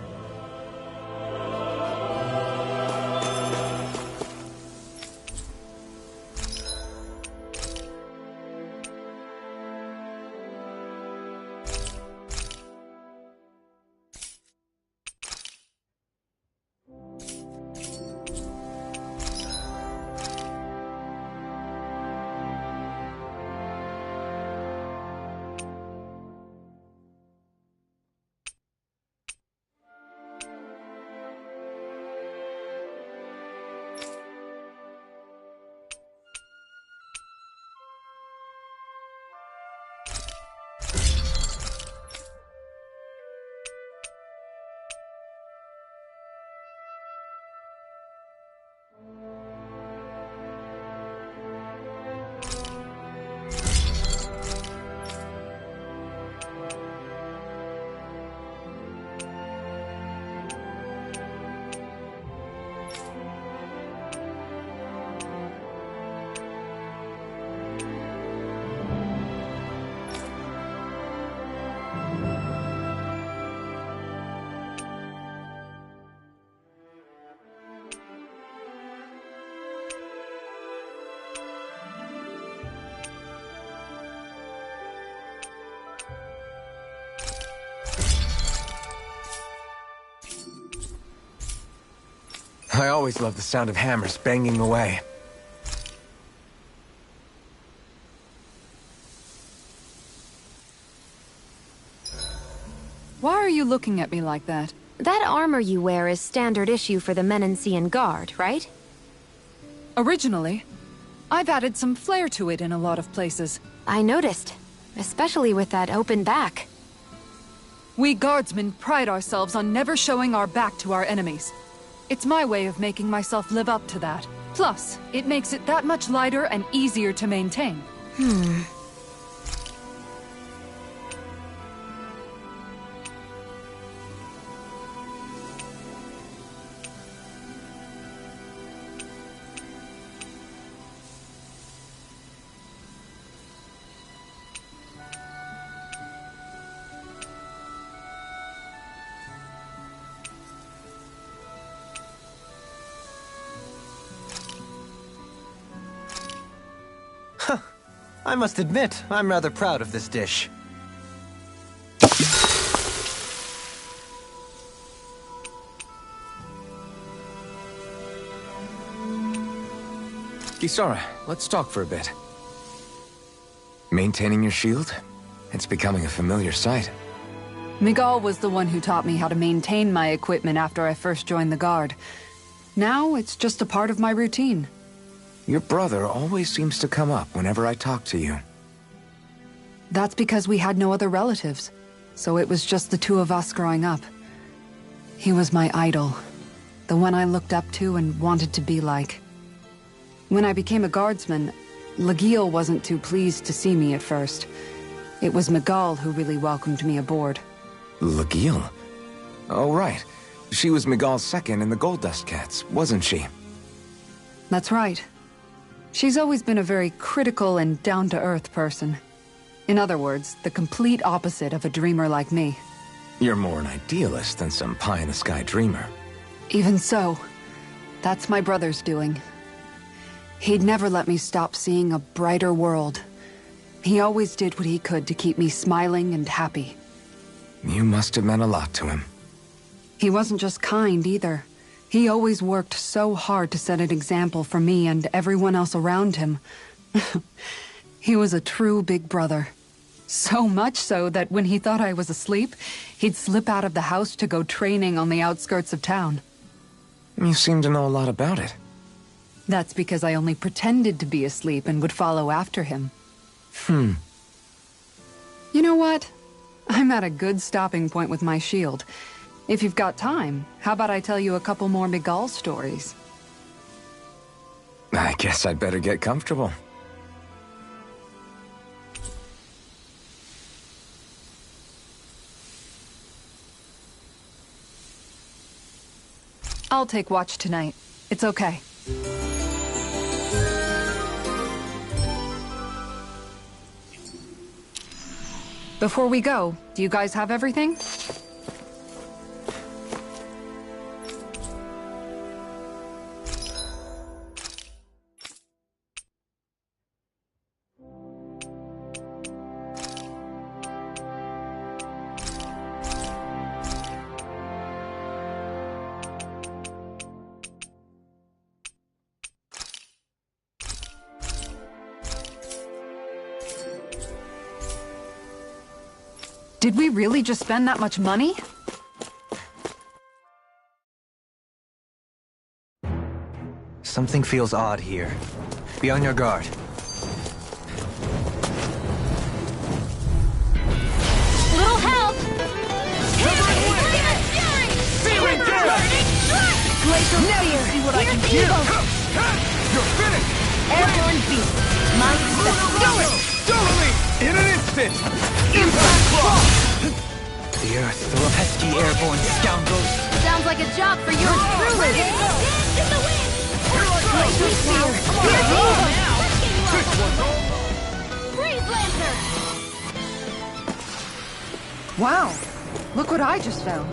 I always love the sound of hammers banging away. looking at me like that? That armor you wear is standard issue for the Menancian Guard, right? Originally, I've added some flair to it in a lot of places. I noticed, especially with that open back. We guardsmen pride ourselves on never showing our back to our enemies. It's my way of making myself live up to that. Plus, it makes it that much lighter and easier to maintain. I must admit, I'm rather proud of this dish. Kisara, let's talk for a bit. Maintaining your shield? It's becoming a familiar sight. Miguel was the one who taught me how to maintain my equipment after I first joined the Guard. Now, it's just a part of my routine. Your brother always seems to come up whenever I talk to you. That's because we had no other relatives, so it was just the two of us growing up. He was my idol, the one I looked up to and wanted to be like. When I became a guardsman, Lagiel wasn't too pleased to see me at first. It was Miguel who really welcomed me aboard. Lagiel? Oh, right. She was Miguel's second in the Gold Dust Cats, wasn't she? That's right. She's always been a very critical and down-to-earth person. In other words, the complete opposite of a dreamer like me. You're more an idealist than some pie-in-the-sky dreamer. Even so, that's my brother's doing. He'd never let me stop seeing a brighter world. He always did what he could to keep me smiling and happy. You must have meant a lot to him. He wasn't just kind, either. He always worked so hard to set an example for me and everyone else around him. He was a true big brother. So much so that when he thought I was asleep, he'd slip out of the house to go training on the outskirts of town. You seem to know a lot about it. That's because I only pretended to be asleep and would follow after him. You know what? I'm at a good stopping point with my shield. If you've got time, how about I tell you a couple more Miguel stories? I guess I'd better get comfortable. I'll take watch tonight. It's okay. Before we go, do you guys have everything? Did we really just spend that much money? Something feels odd here. Be on your guard. Little help! Feeling good! Glacial Spear! See what I can do! You're finished! Airborne Beast! Might the Dolly! In an instant! Impact Claw! The Earth, the pesky airborne scoundrels! Sounds like a job for yours truly! Dance in the wind! Glacial Spear! Freeze Lancer! Wow! Look what I just found.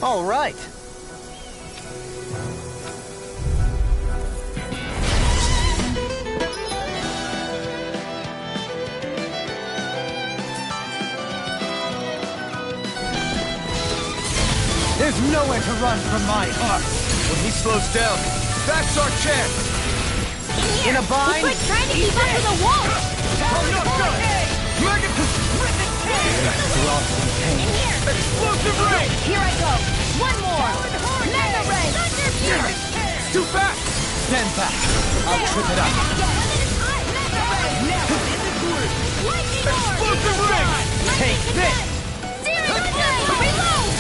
All right. There's nowhere to run from my heart! When he slows down, that's our chance! In a bind? Quit trying to keep up with the wolf! Explosive ray! Here I go! One more! Mega ray! It's too fast! Stand back. I'll trip it up. Explosive ray! Take this! Searing flame! Reload!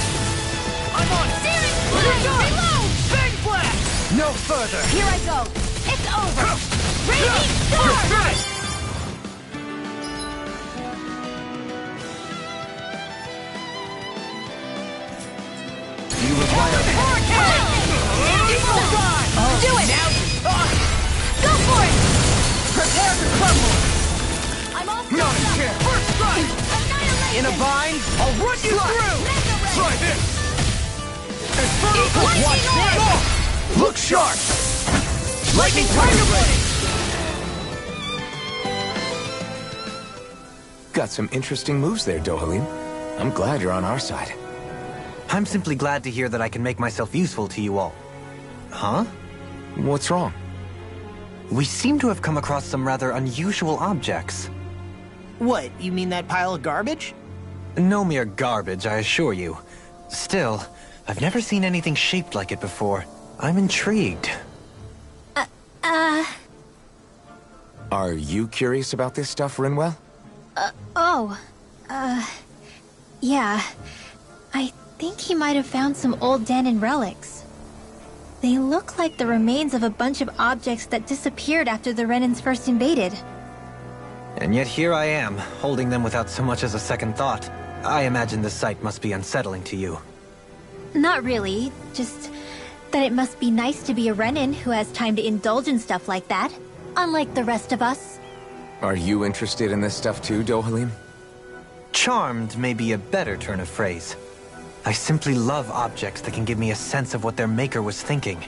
I'm on it! Searing flame! Reload! Bang blast! No further! Here I go! It's over! Raging storm! You require... Do it! Go for it! Prepare to crumble! I'm all Not a filled chance! up! First strike! Annihilation! In a bind, I'll run you through! Mega ray! Try this! Infernal! Lightning Watch orb! this! Look sharp! Lightning Tiger Blade! Got some interesting moves there, Dohalim. I'm glad you're on our side. I'm simply glad to hear that I can make myself useful to you all. Huh? What's wrong? We seem to have come across some rather unusual objects. What, you mean that pile of garbage? No mere garbage, I assure you. Still, I've never seen anything shaped like it before. I'm intrigued. Are you curious about this stuff, Rinwell? Yeah. I think he might have found some old Danon relics. They look like the remains of a bunch of objects that disappeared after the Renans first invaded. And yet here I am, holding them without so much as a second thought. I imagine the sight must be unsettling to you. Not really, just that it must be nice to be a Renan who has time to indulge in stuff like that, unlike the rest of us. Are you interested in this stuff too, Dohalim? Charmed may be a better turn of phrase. I simply love objects that can give me a sense of what their maker was thinking,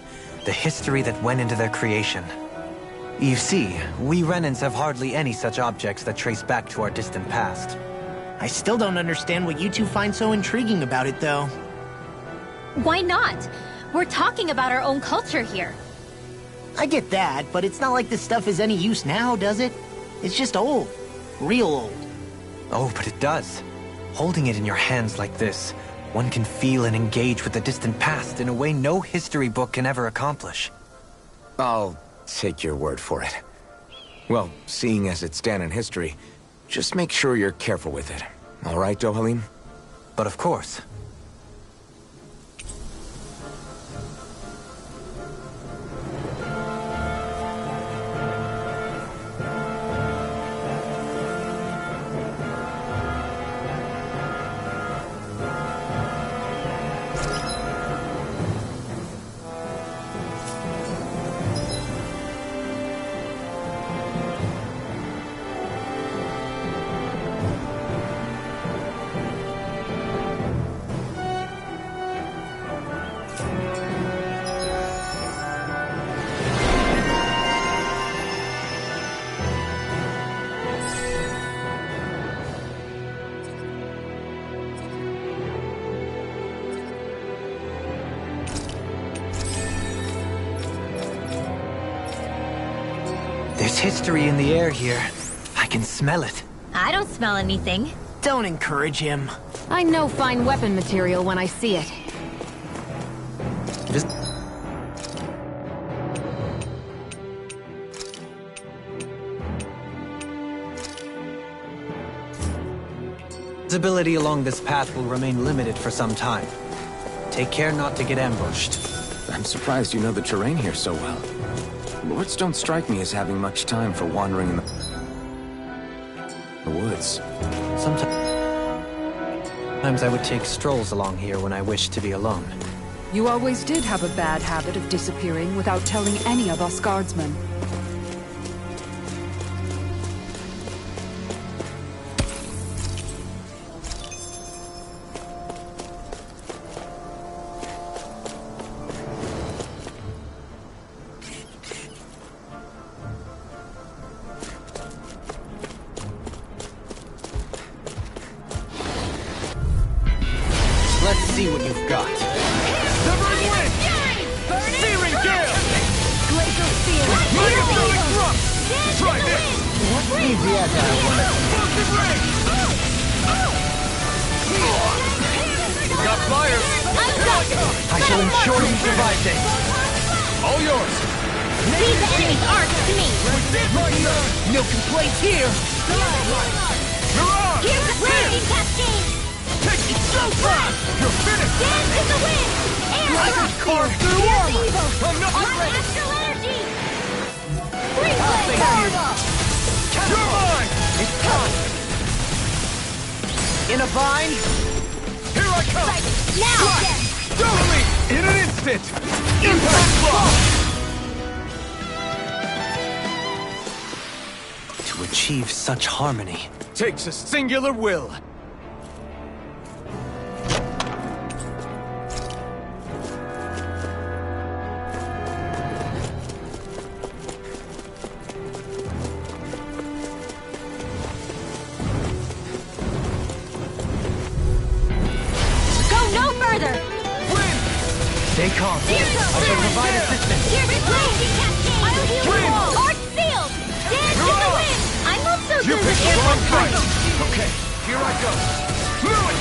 the history that went into their creation. You see, we Renans have hardly any such objects that trace back to our distant past. I still don't understand what you two find so intriguing about it, though. Why not? We're talking about our own culture here. I get that, but it's not like this stuff is any use now, does it? It's just old. Real old. Oh, but it does. Holding it in your hands like this, one can feel and engage with the distant past in a way no history book can ever accomplish. I'll take your word for it. Well, seeing as it's Danon history, just make sure you're careful with it. All right, Dohalim? But of course. There's history in the air here. I can smell it. I don't smell anything. Don't encourage him. I know fine weapon material when I see it. Visibility along this path will remain limited for some time. Take care not to get ambushed. I'm surprised you know the terrain here so well. Lords don't strike me as having much time for wandering in the woods. Sometimes I would take strolls along here when I wished to be alone. You always did have a bad habit of disappearing without telling any of us guardsmen. Let's see what you've got. Severing Wind! Burn Easy as that one. Got flyers! I shall ensure you survive this. All yours! Leave the enemy's arcs to me. No complaints here. Mirage! Here's the blazing cascade. Take it! So fast! You're finished! Dance in the wind. Air I can carve through armor. I'm not Like ready! astral energy. I'll Freeze fix blade. you. You're mine! It's time. In a vine. Here I come! Now. Totally! In an instant! Impact block! To achieve such harmony. Takes a singular will. Go no further. Stay calm. I shall provide assistance. Here's the blazing cascade. I'll heal you all. Arc sealed. Dance in the wind. I'm not so good with air Right. Okay, here I go.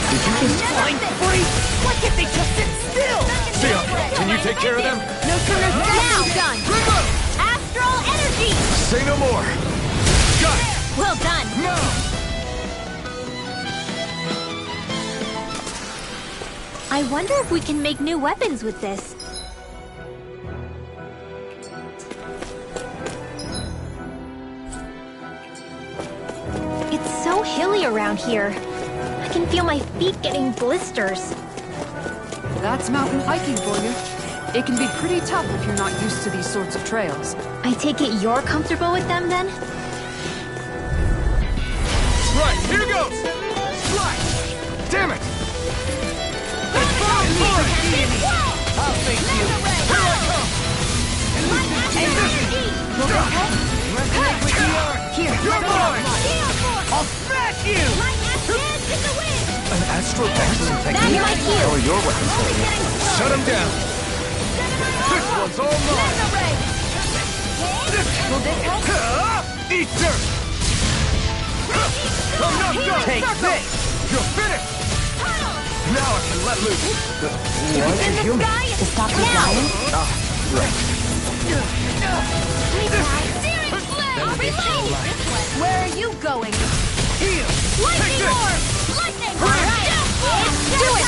Did you just find free? Why can't they just sit still? Sia, can you take care of them? No sooner said now done. Remote! Astral energy. Say no more. Got it! Well done. Now! I wonder if we can make new weapons with this. It's so hilly around here. I can feel my feet getting blisters. That's mountain hiking for you. It can be pretty tough if you're not used to these sorts of trails. I take it you're comfortable with them then? Right, here goes! Slide! Damn it! I'll face you. Here I come! Resonate with the earth. Here, You're mine! I'll smash you. An astral excellent That's technique. my cue. How are your weapons holding up? Shut him down! This one's all mine! Will this help? Eat dirt! I'm not done! Take this. You're finished! Now I can let loose! In the sky! To stop her dying? Where are you going? Heal! Lightning this. orb! Lightning orb! Do it!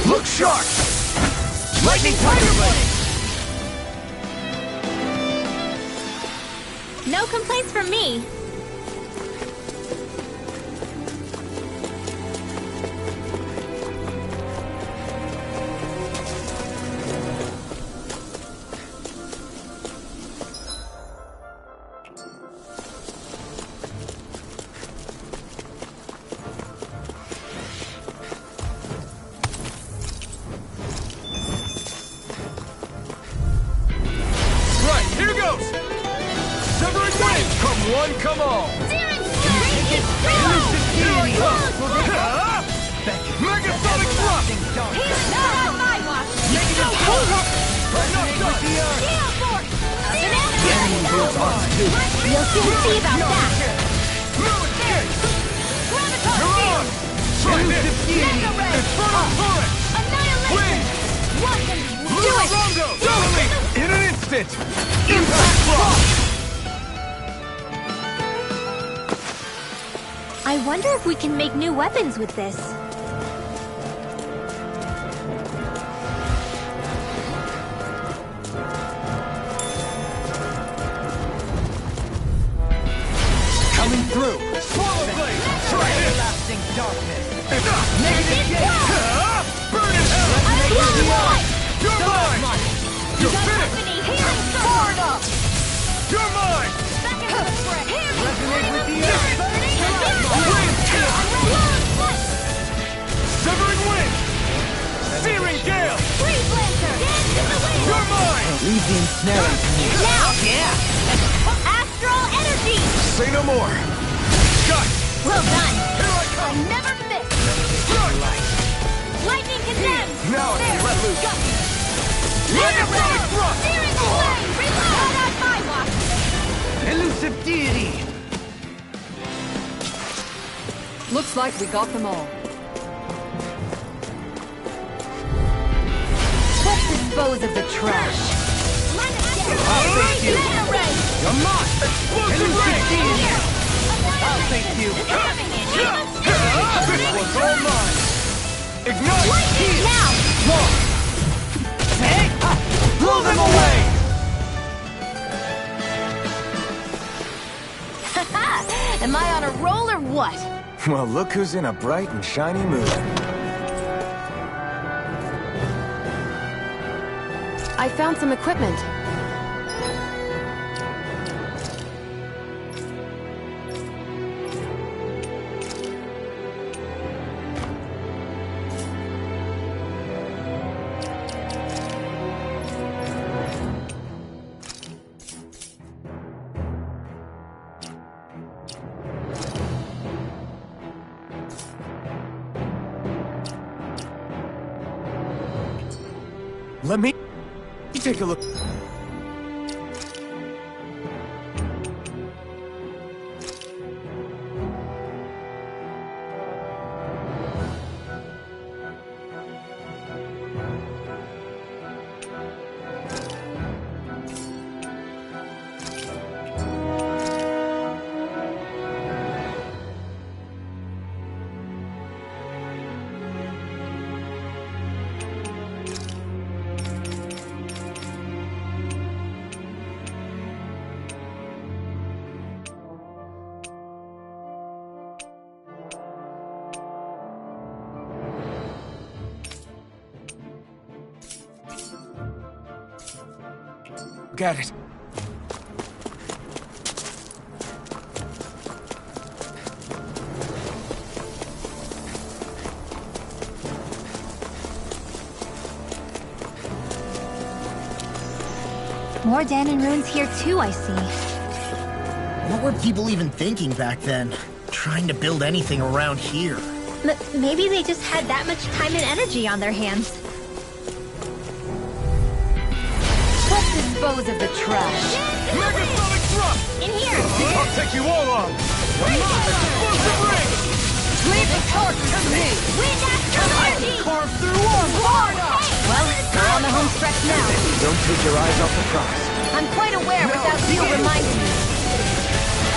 Look sharp! Lightning Tiger Blade. No complaints from me. Right, here goes! Severing Blade! Come one, come all! Here I come! Megasonic Thrust! You'll soon see about that. You're on! Try this! Infernal Torrent! Do it! Rondo! Totally! In an instant! Impact Block! I wonder if we can make new weapons with this. Coming through! Swallow Blade! Try this! Lasting darkness. Negative gate! Burn in hell! You're mine! You're finished! You're mine! Resonate with the earth. Severing Wind! Searing Gale! You're mine! Leave the ensnaring to me. Now! Yeah! Astral energy! Say no more! Got it! Well done! Here I come! Never miss! Run! Lightning condemned! Now I can let loose! Megasonic Thrust! Searing flame! Reload! Not on my watch! Elusive deity. Looks like we got them all. Let's dispose of the trash. I'll thank you. You're mine. Explosive I'll thank you. This one's all mine. Ignite. Now. One. Hey! Blow them away. Am I on a roll or what? Well, look who's in a bright and shiny mood. I found some equipment. Let me take a look. Got it. More Danon ruins here too, I see. What were people even thinking back then? Trying to build anything around here. Maybe they just had that much time and energy on their hands. Let's dispose of the trash. Megasonic thrust. In here! I'll take you all on. Explosive ring. Leave the torch to me! Wind astral energy! Carve through one. Well, we're on the home stretch now. Don't take your eyes off the prize. I'm quite aware without you reminding me.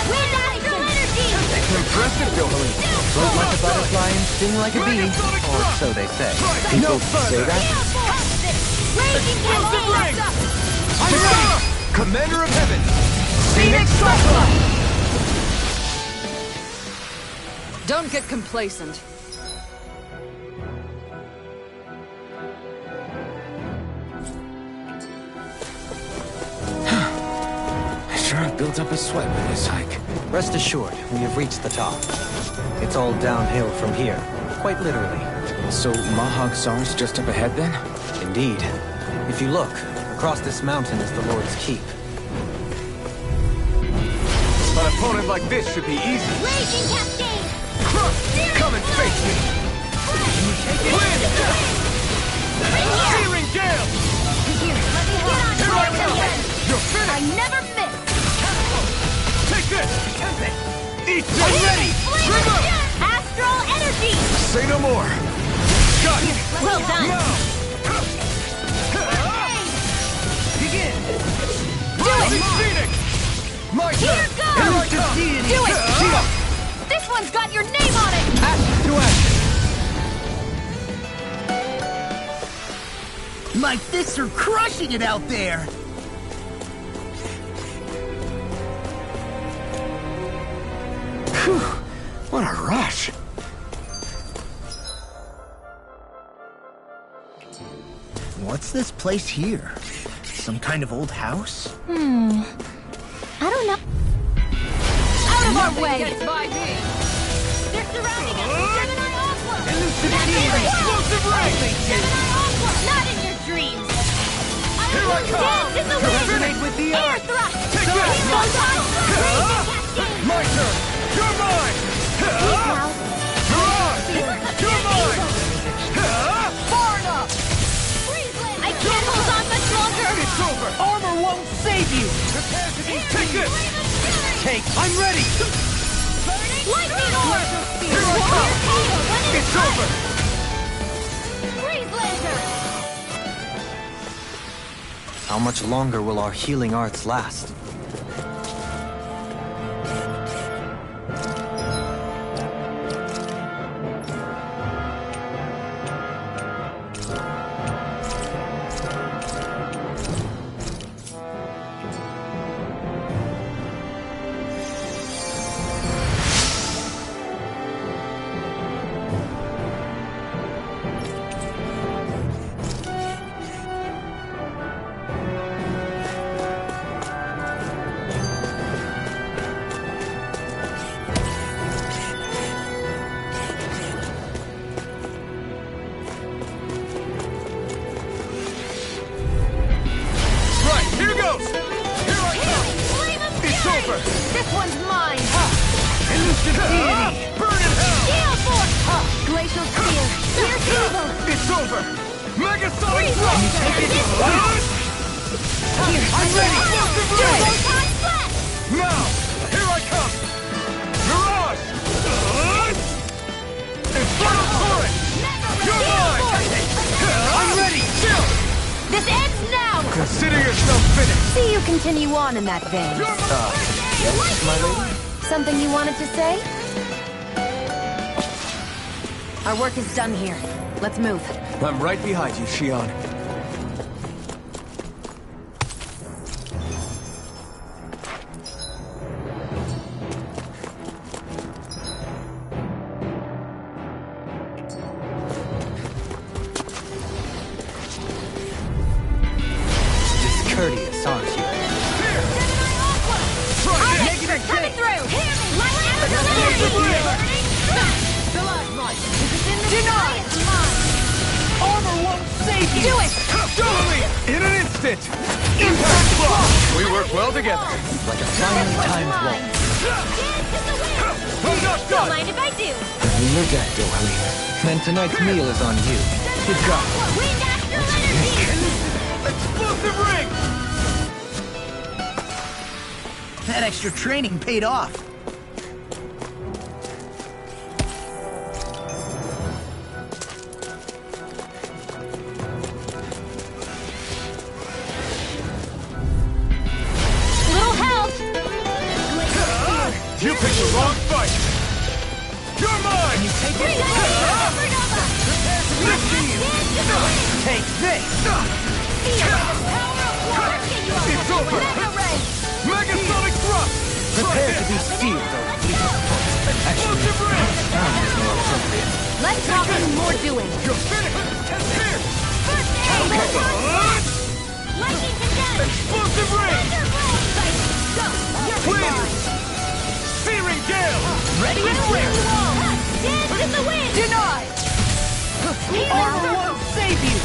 Wind astral energy! Impressive, Dohalim. Float like a butterfly and sting like a bee. Or so they say. People say that? Raging cascade! I'm ready. Commander of Heaven. Phoenix Satellite! Don't get complacent. I sure have built up a sweat with this hike. Rest assured, we have reached the top. It's all downhill from here, quite literally. So Mahag Sar's just up ahead then? Indeed. If you look, across this mountain is the Lord's Keep. An opponent like this should be easy. Raging cascade! Come and face me. Wind. Searing gale. Here, let me help. Here I come. You're finished. I never miss! Take this. Eat this. I'm ready. Trigger. Astral energy! Say no more. Got it. Well done! Now. Begin! Do it. Phoenix. My Here turn. goes! Here I come. Do it! This one's got your name on it! Action to action. My fists are crushing it out there! Whew. What a rush. What's this place here? Some kind of old house? I don't know. Out of our way! Gets by me! They're surrounding us! Gemini Aqua! Elucidating explosive ray. Gemini Aqua! Not in your dreams! Here I come. Dance in the wind! Resonate with the Air earth. thrust! Take that. Here goes Astral! Raging cascade! My turn. You're mine. Now, Mirage. You're mine. far enough! I can't hold on much longer! It's over. Armor won't save you! Take this. Take. I'm ready! Burning Lightning orb! Here I come! It's over! Freeze laser! How much longer will our healing arts last? This one's mine! Illusion deity! Burn in hell! Gale force! Glacial spear! Fierce evil! It's over! Megasonic drop! I'm ready! Do it! Now! Here I come! Mirage! Infernal Torrent! You're mine! I'm ready! Chill! This ends now! Consider yourself finished! See you continue on in that vein. Yes, my lady? Something you wanted to say? Our work is done here. Let's move. I'm right behind you, Shionne. Discourteous, aren't you? Coming through! Denied! Armor won't save you! Do it! Totally! In an instant! Impact block! We work well together. Like a finely timed wall. I'm not Don't done! mind if I do. You're dead, Dohalim. Then tonight's meal is on you. Good job. Wind astral energy! Explosive ring! That extra training paid off. Little help! You picked the wrong fight! You're mine! You take it! Take this! It's over! Megasonic thrust! Prepare to be sealed, though. Explosive ring! Less talking, more doing. You're finished! Here! Lightning condemned! Explosive ring! Wind! Searing gale! Ready and where? Dance in the wind! Denied! Armor won't save you!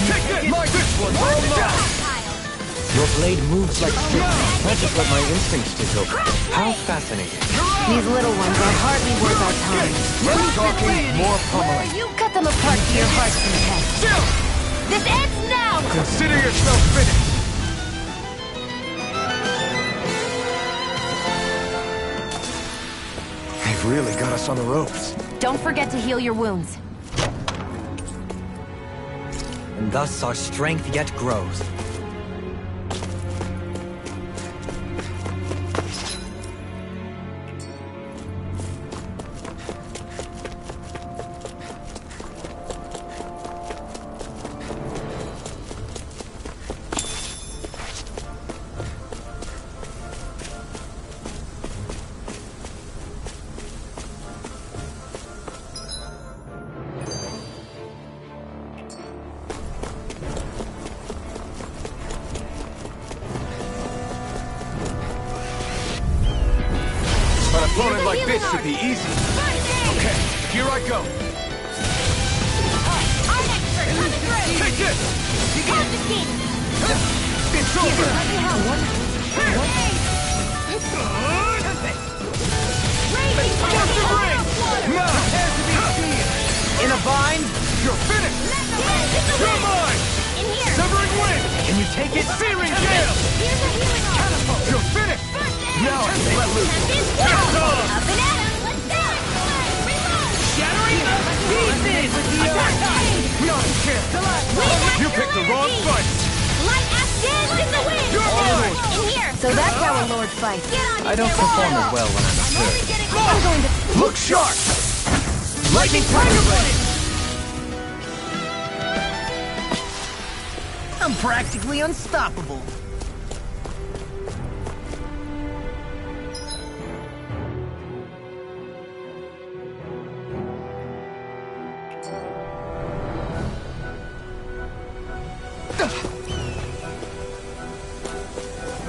Take this! This one's all mine! Your blade moves like steel. That's just what my instincts did, though. How fascinating. These little ones are hardly worth our time. Less talking, more pummeling. You cut them apart to your heart's content. Still! This ends now! Consider yourself finished! They've really got us on the ropes. Don't forget to heal your wounds. And thus our strength yet grows. An opponent like this should be easy. Okay, here I go. I'm expert coming through! Take this! Constantine! It's over! Explosive ring! Now! In a bind? You're finished! You're mine! In here! Severing wind! Can you take it? Searing gale! Here's a healing arm! You're finished! Now I can let loose! Up and at 'em! Let's go! picked the wrong fight! Light ass dance in the wind! You're mine! In here! So that's how a lord fights. Get on I don't your perform ball. as well when I'm assertive. I'm going to... Look sharp! Lightning Tiger Blade! I'm practically unstoppable.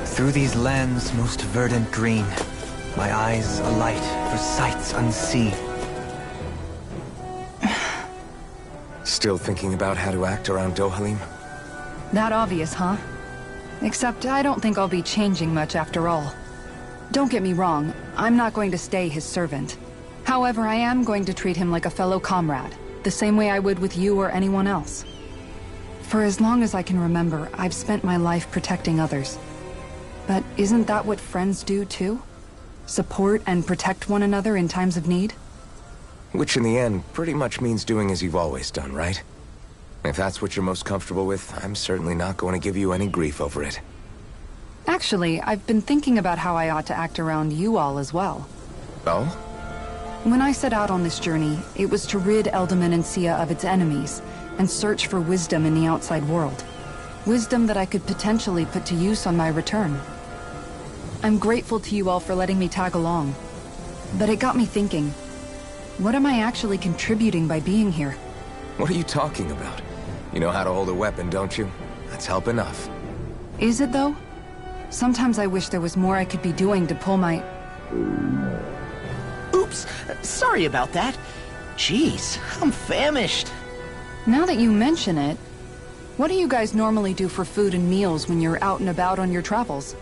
Through these lands most verdant green, my eyes alight for sights unseen. Still thinking about how to act around Dohalim? That obvious, huh? Except I don't think I'll be changing much after all. Don't get me wrong, I'm not going to stay his servant. However, I am going to treat him like a fellow comrade, the same way I would with you or anyone else. For as long as I can remember, I've spent my life protecting others. But isn't that what friends do too? Support and protect one another in times of need? Which in the end pretty much means doing as you've always done, right? If that's what you're most comfortable with, I'm certainly not going to give you any grief over it. Actually, I've been thinking about how I ought to act around you all as well. Oh? When I set out on this journey, it was to rid Eldaman and Sia of its enemies, and search for wisdom in the outside world. Wisdom that I could potentially put to use on my return. I'm grateful to you all for letting me tag along. But it got me thinking, what am I actually contributing by being here? What are you talking about? You know how to hold a weapon, don't you? That's help enough. Is it though? Sometimes I wish there was more I could be doing to pull my... Oops, sorry about that. Jeez, I'm famished. Now that you mention it, what do you guys normally do for food and meals when you're out and about on your travels?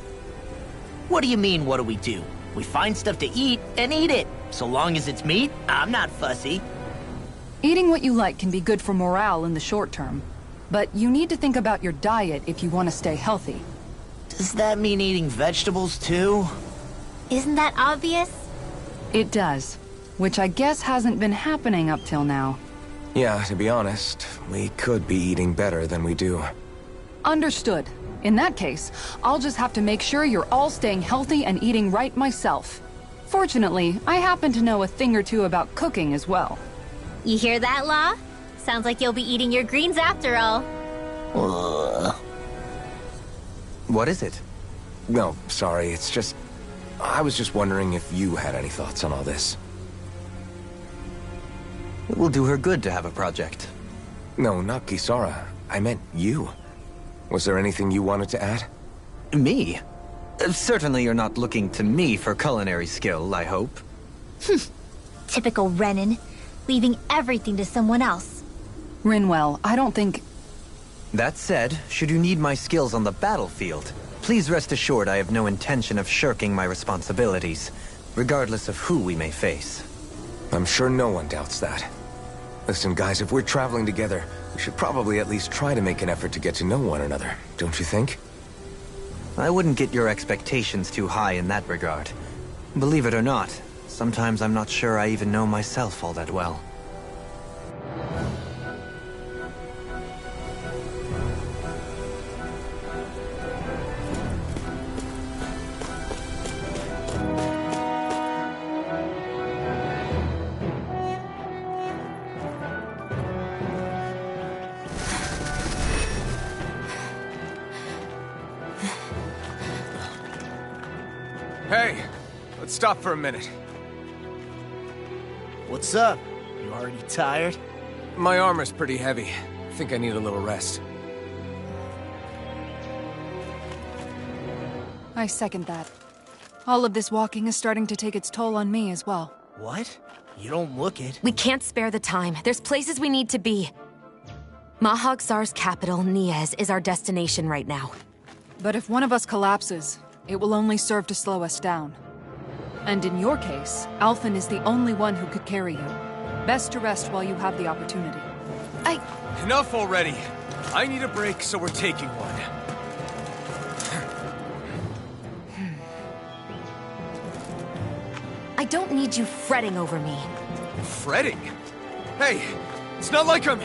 What do you mean, what do we do? We find stuff to eat and eat it. So long as it's meat, I'm not fussy. Eating what you like can be good for morale in the short term, but you need to think about your diet if you want to stay healthy. Does that mean eating vegetables too? Isn't that obvious? It does, which I guess hasn't been happening up till now. Yeah, to be honest, we could be eating better than we do. Understood. In that case, I'll just have to make sure you're all staying healthy and eating right myself. Fortunately, I happen to know a thing or two about cooking as well. You hear that, Law? Sounds like you'll be eating your greens after all. What is it? No, sorry, it's just... I was just wondering if you had any thoughts on all this. It will do her good to have a project. No, not Kisara. I meant you. Was there anything you wanted to add? Me? Certainly you're not looking to me for culinary skill, I hope. Typical Renan, leaving everything to someone else. Rinwell, I don't think... That said, should you need my skills on the battlefield, please rest assured I have no intention of shirking my responsibilities, regardless of who we may face. I'm sure no one doubts that. Listen, guys, if we're traveling together, we should probably at least try to make an effort to get to know one another, don't you think? I wouldn't get your expectations too high in that regard. Believe it or not, sometimes I'm not sure I even know myself all that well. Hey, let's stop for a minute. What's up? You already tired? My armor's pretty heavy. I think I need a little rest. I second that. All of this walking is starting to take its toll on me as well. What? You don't look it. We can't spare the time. There's places we need to be. Mahag Saar's capital, Niez, is our destination right now. But if one of us collapses, it will only serve to slow us down. And in your case, Alphen is the only one who could carry you. Best to rest while you have the opportunity. Enough already! I need a break, so we're taking one. I don't need you fretting over me. Fretting? Hey, it's not like I'm...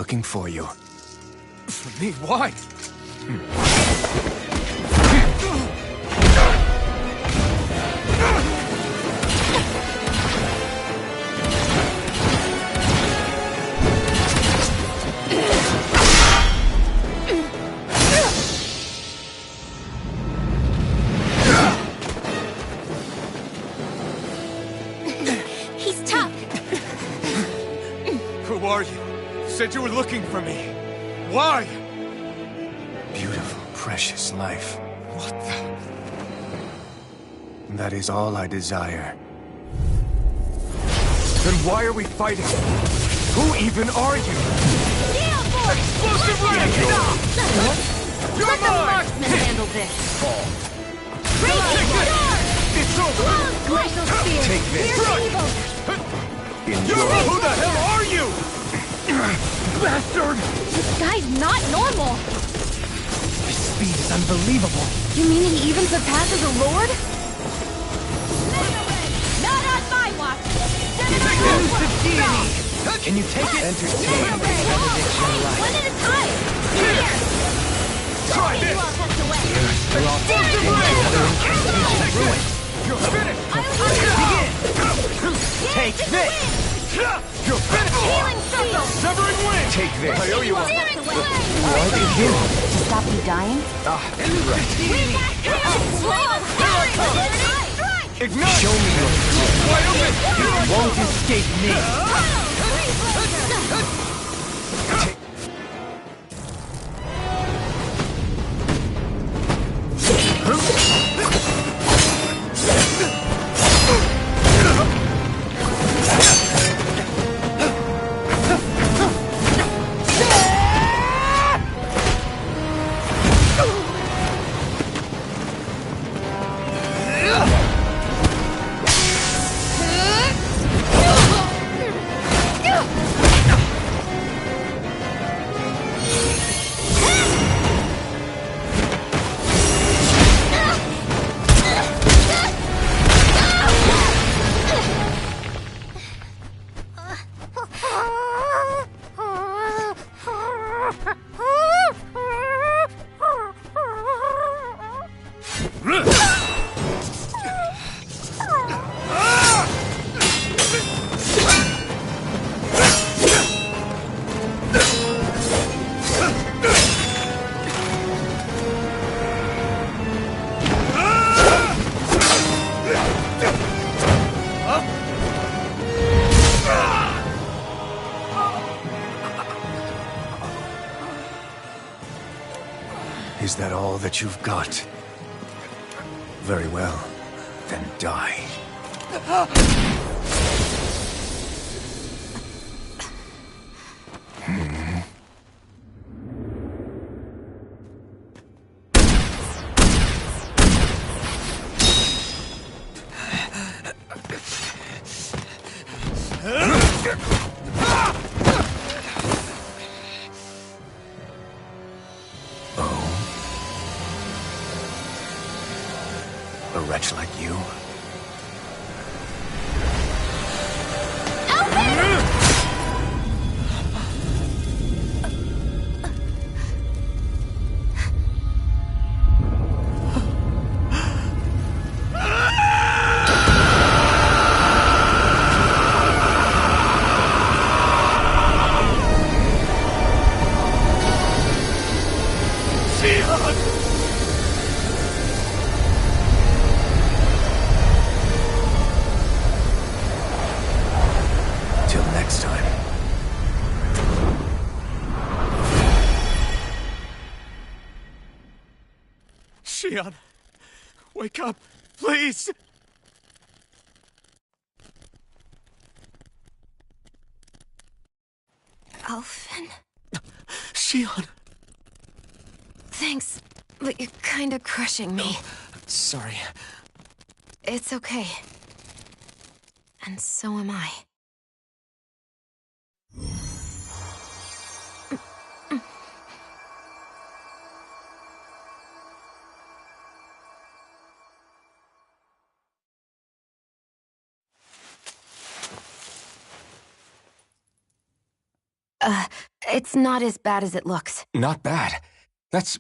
looking for you. For me? Why? He's tough. Who are you? You said you were looking for me. Why? Beautiful, precious life. What the... That is all I desire. Then why are we fighting? Who even are you? Explosive ray! You're Let the mine! marksman handle this. It's over! Glacial spear. Take this. Here's evil. Enjoy. Who the hell are you? Bastard! This guy's not normal. His speed is unbelievable. You mean he even surpasses a lord? Not on my watch. Can you take it? Entertain. One at a time. Here. Try You this! all tucked away. You're finished! Begin. Take this! You're finished! Healing circle. Severing wind! Take this. I owe you one. Tucked away. Why are you here? To stop you dying? Ignite! Show me your Wide open! You won't escape me! Is that all that you've got? Very well. Then die. A wretch like you? Till next time. Shion, wake up, please! Alphen? Shion! Thanks, but you're kinda crushing me. Sorry. It's okay. And so am I. It's not as bad as it looks. Not bad. That's...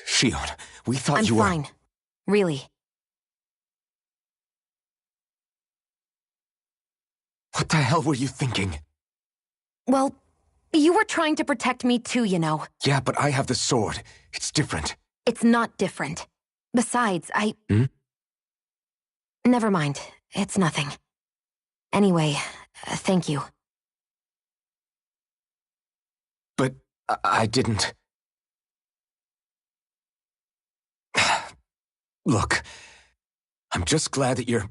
Shion, we thought I'm you were... fine. Really. What the hell were you thinking? Well, you were trying to protect me too, you know. Yeah, but I have the sword. It's different. It's not different. Besides, Never mind. It's nothing. Anyway, thank you. But I didn't... Look, I'm just glad that you're...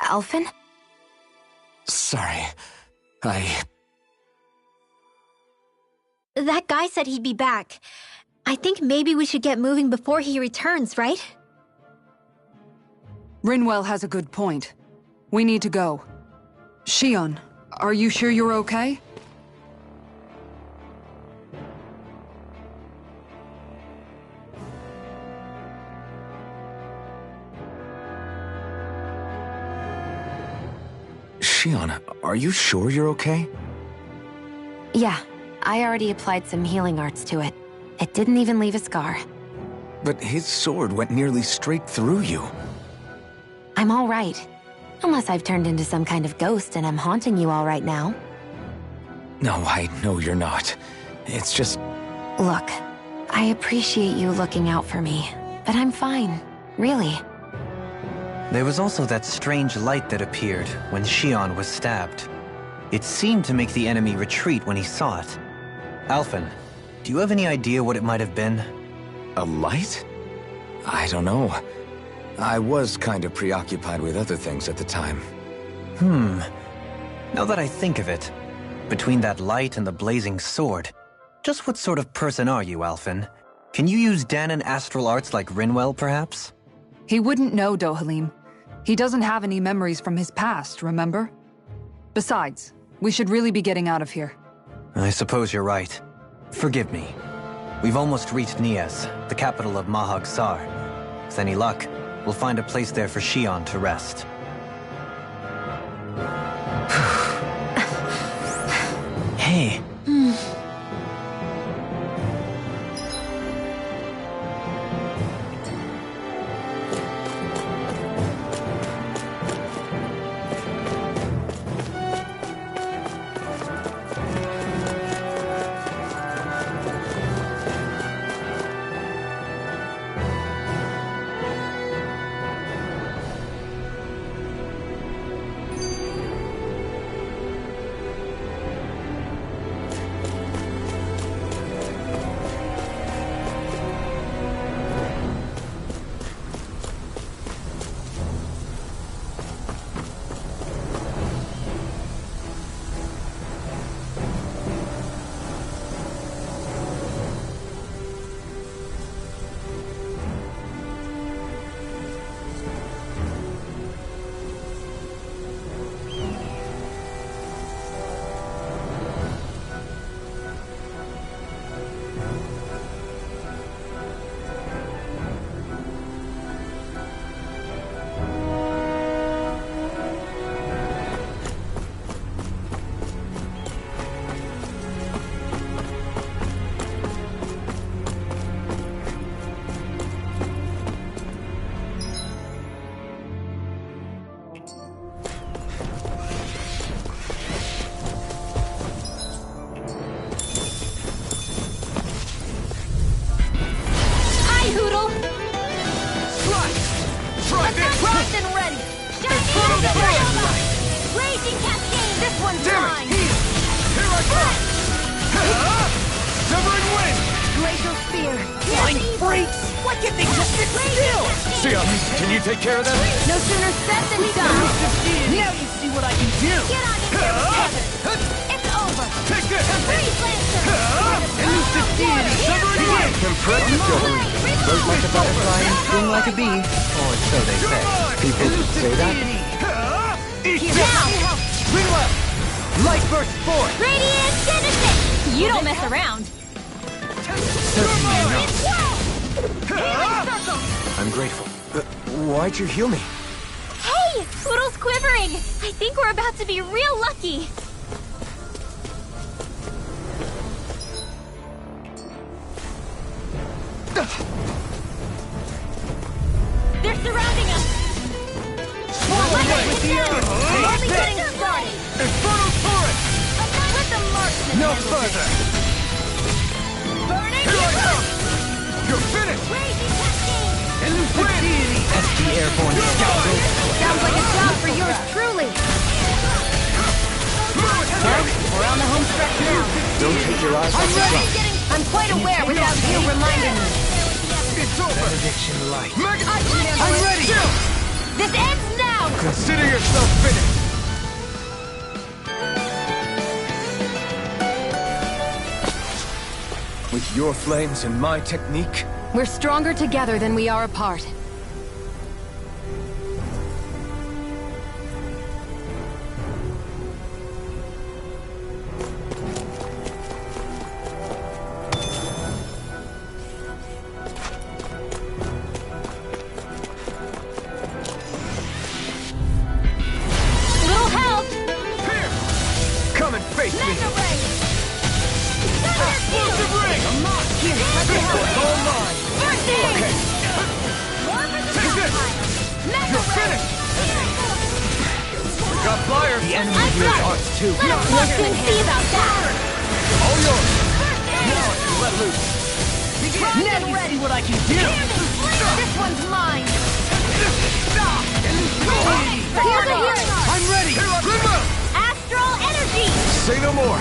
Alphen? Sorry. That guy said he'd be back. I think maybe we should get moving before he returns, right? Rinwell has a good point. We need to go. Shion, are you sure you're okay? Shion, are you sure you're okay? Yeah, I already applied some healing arts to it. It didn't even leave a scar. But his sword went nearly straight through you. I'm all right. Unless I've turned into some kind of ghost and I'm haunting you all right now. No, I know you're not. It's just... Look, I appreciate you looking out for me, but I'm fine. Really. There was also that strange light that appeared when Shion was stabbed. It seemed to make the enemy retreat when he saw it. Alphen, do you have any idea what it might have been? A light? I don't know. I was kind of preoccupied with other things at the time. Now that I think of it, between that light and the blazing sword, just what sort of person are you, Alphen? Can you use Dahnan astral arts like Rinwell, perhaps? He wouldn't know, Dohalim. He doesn't have any memories from his past, remember? Besides, we should really be getting out of here. I suppose you're right. Forgive me. We've almost reached Nias, the capital of Mahag Saar. With any luck, we'll find a place there for Shion to rest. Hey. Can you take care of them? No sooner said than done. Now you see what I can do. Get on in there together. It's over. Take this! Freeze Lancer. And you succeeded in severing away. Impressive, Dohalim. Float like a butterfly and sting like a bee. Or so they say. People say that? Eat down! Rinwell! Light burst forth! Radiant Genesis! You don't mess around. Certainly not. I'm grateful. Why'd you heal me? Hey! Poodle's quivering! I think we're about to be real lucky. They're surrounding us! With the arrow! Only getting started! Infernal turret! Let the marksman No handle further! Burning Here I Reaper! come! You're finished! Crazy cascade! Elusive deity! Pesky airborne scoundrel. Sounds like a job for yours truly. Well, we're on the home stretch now. Don't take your eyes off the front. I'm quite aware without you reminding me. It's over! Benediction light. I'm ready! This ends now! Consider yourself finished! With your flames and my technique, We're stronger together than we are apart. Little help! Here! Come and face me! Mega Ray! Explosive ring! Here, let me This help. one's all mine! First aid! Okay, More for the take this! Mega You're Ray! finished! We got flyers! The enemy I've wields got it. arts too. We'll soon see about that! All yours! First aid! Now I can let loose! Now you see what I can do! This one's mine! Here's a healing art! I'm ready! Grimmo! Astral energy! say no more.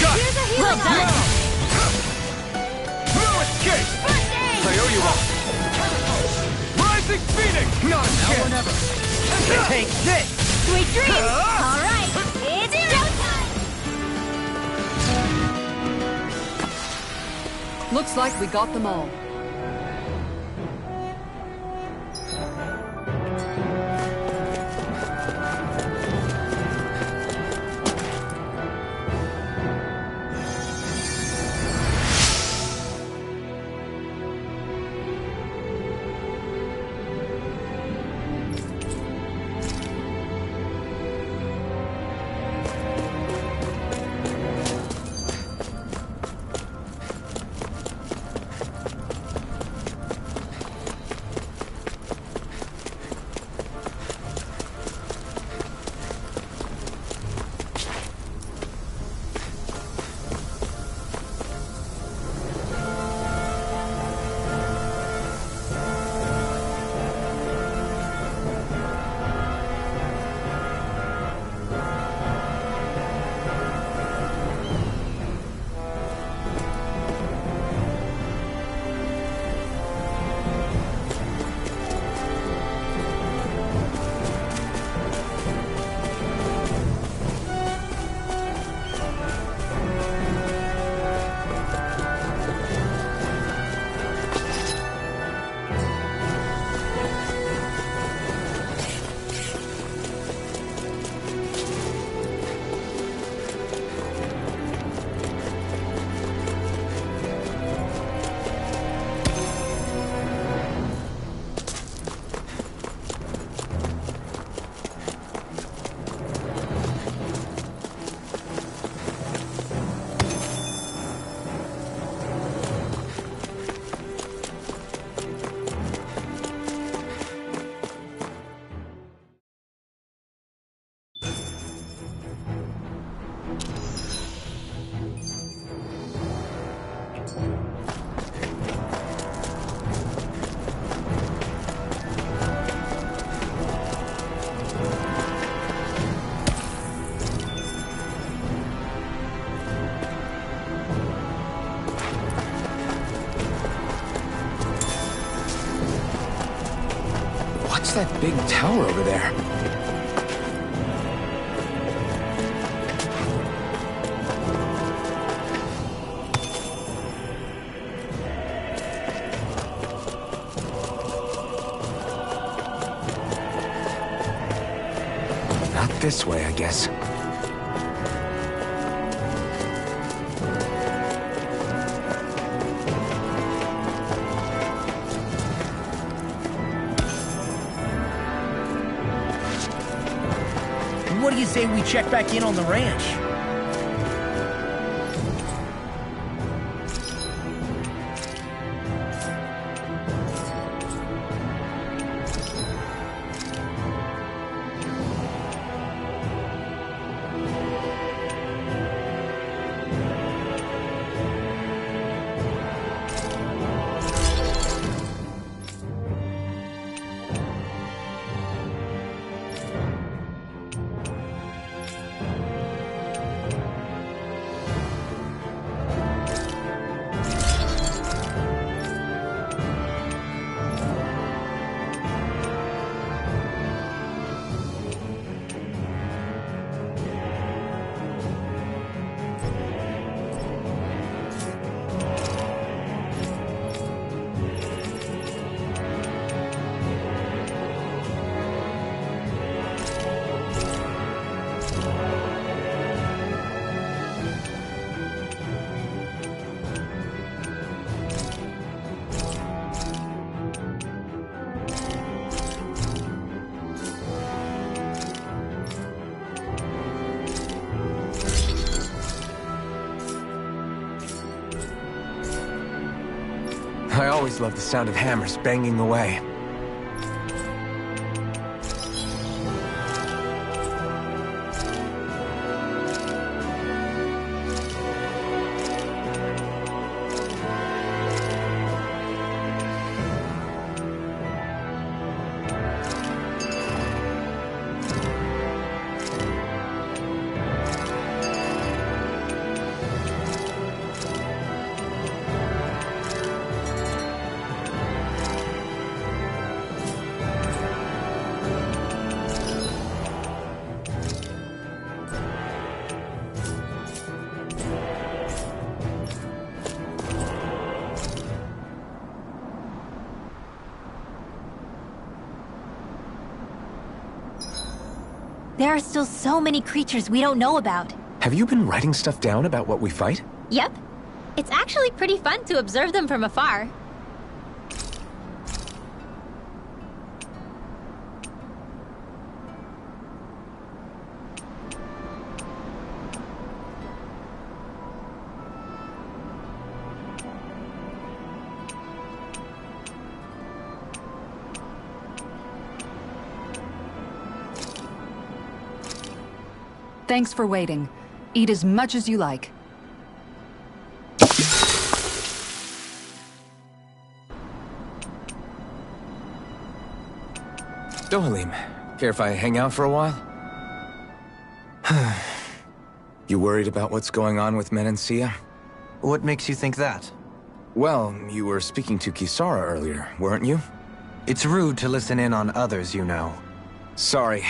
Got Here's it! a healing art! No escape! First aid! I owe you all! Rising Phoenix! Not a chance! Take this! Sweet dreams! Alright, it's showtime! Looks like we got them all. What's that big tower over there? Not this way, I guess. what do you say we check back in on the ranch? I always love the sound of hammers banging away. There are still so many creatures we don't know about. Have you been writing stuff down about what we fight? Yep. It's actually pretty fun to observe them from afar. Thanks for waiting. Eat as much as you like. Dohalim, care if I hang out for a while? You worried about what's going on with Menancia? What makes you think that? Well, you were speaking to Kisara earlier, weren't you? It's rude to listen in on others, you know. Sorry.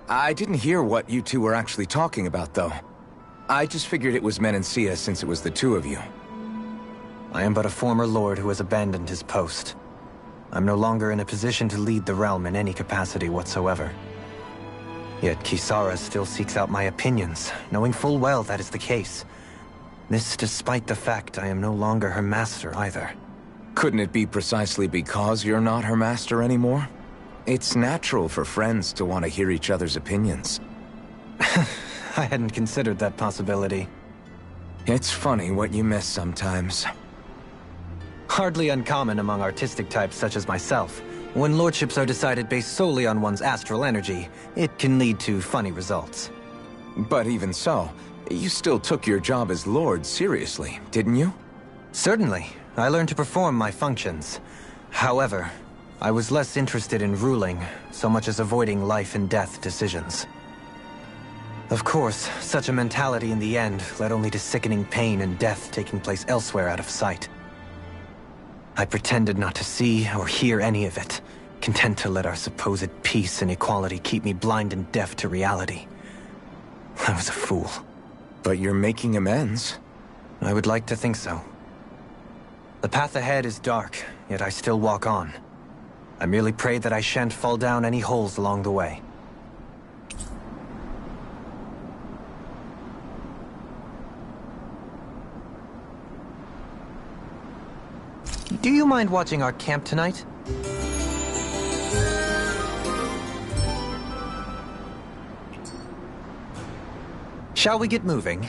I didn't hear what you two were actually talking about, though. I just figured it was Menancia since it was the two of you. I am but a former lord who has abandoned his post. I'm no longer in a position to lead the realm in any capacity whatsoever. Yet Kisara still seeks out my opinions, knowing full well that is the case. This despite the fact I am no longer her master either. Couldn't it be precisely because you're not her master anymore? It's natural for friends to want to hear each other's opinions. I hadn't considered that possibility. It's funny what you miss sometimes. Hardly uncommon among artistic types such as myself. When lordships are decided based solely on one's astral energy, it can lead to funny results. But even so, you still took your job as lord seriously, didn't you? Certainly. I learned to perform my functions. However, I was less interested in ruling, so much as avoiding life and death decisions. Of course, such a mentality in the end led only to sickening pain and death taking place elsewhere out of sight. I pretended not to see or hear any of it, content to let our supposed peace and equality keep me blind and deaf to reality. I was a fool. But you're making amends. I would like to think so. The path ahead is dark, yet I still walk on. I merely pray that I shan't fall down any holes along the way. Do you mind watching our camp tonight? Shall we get moving?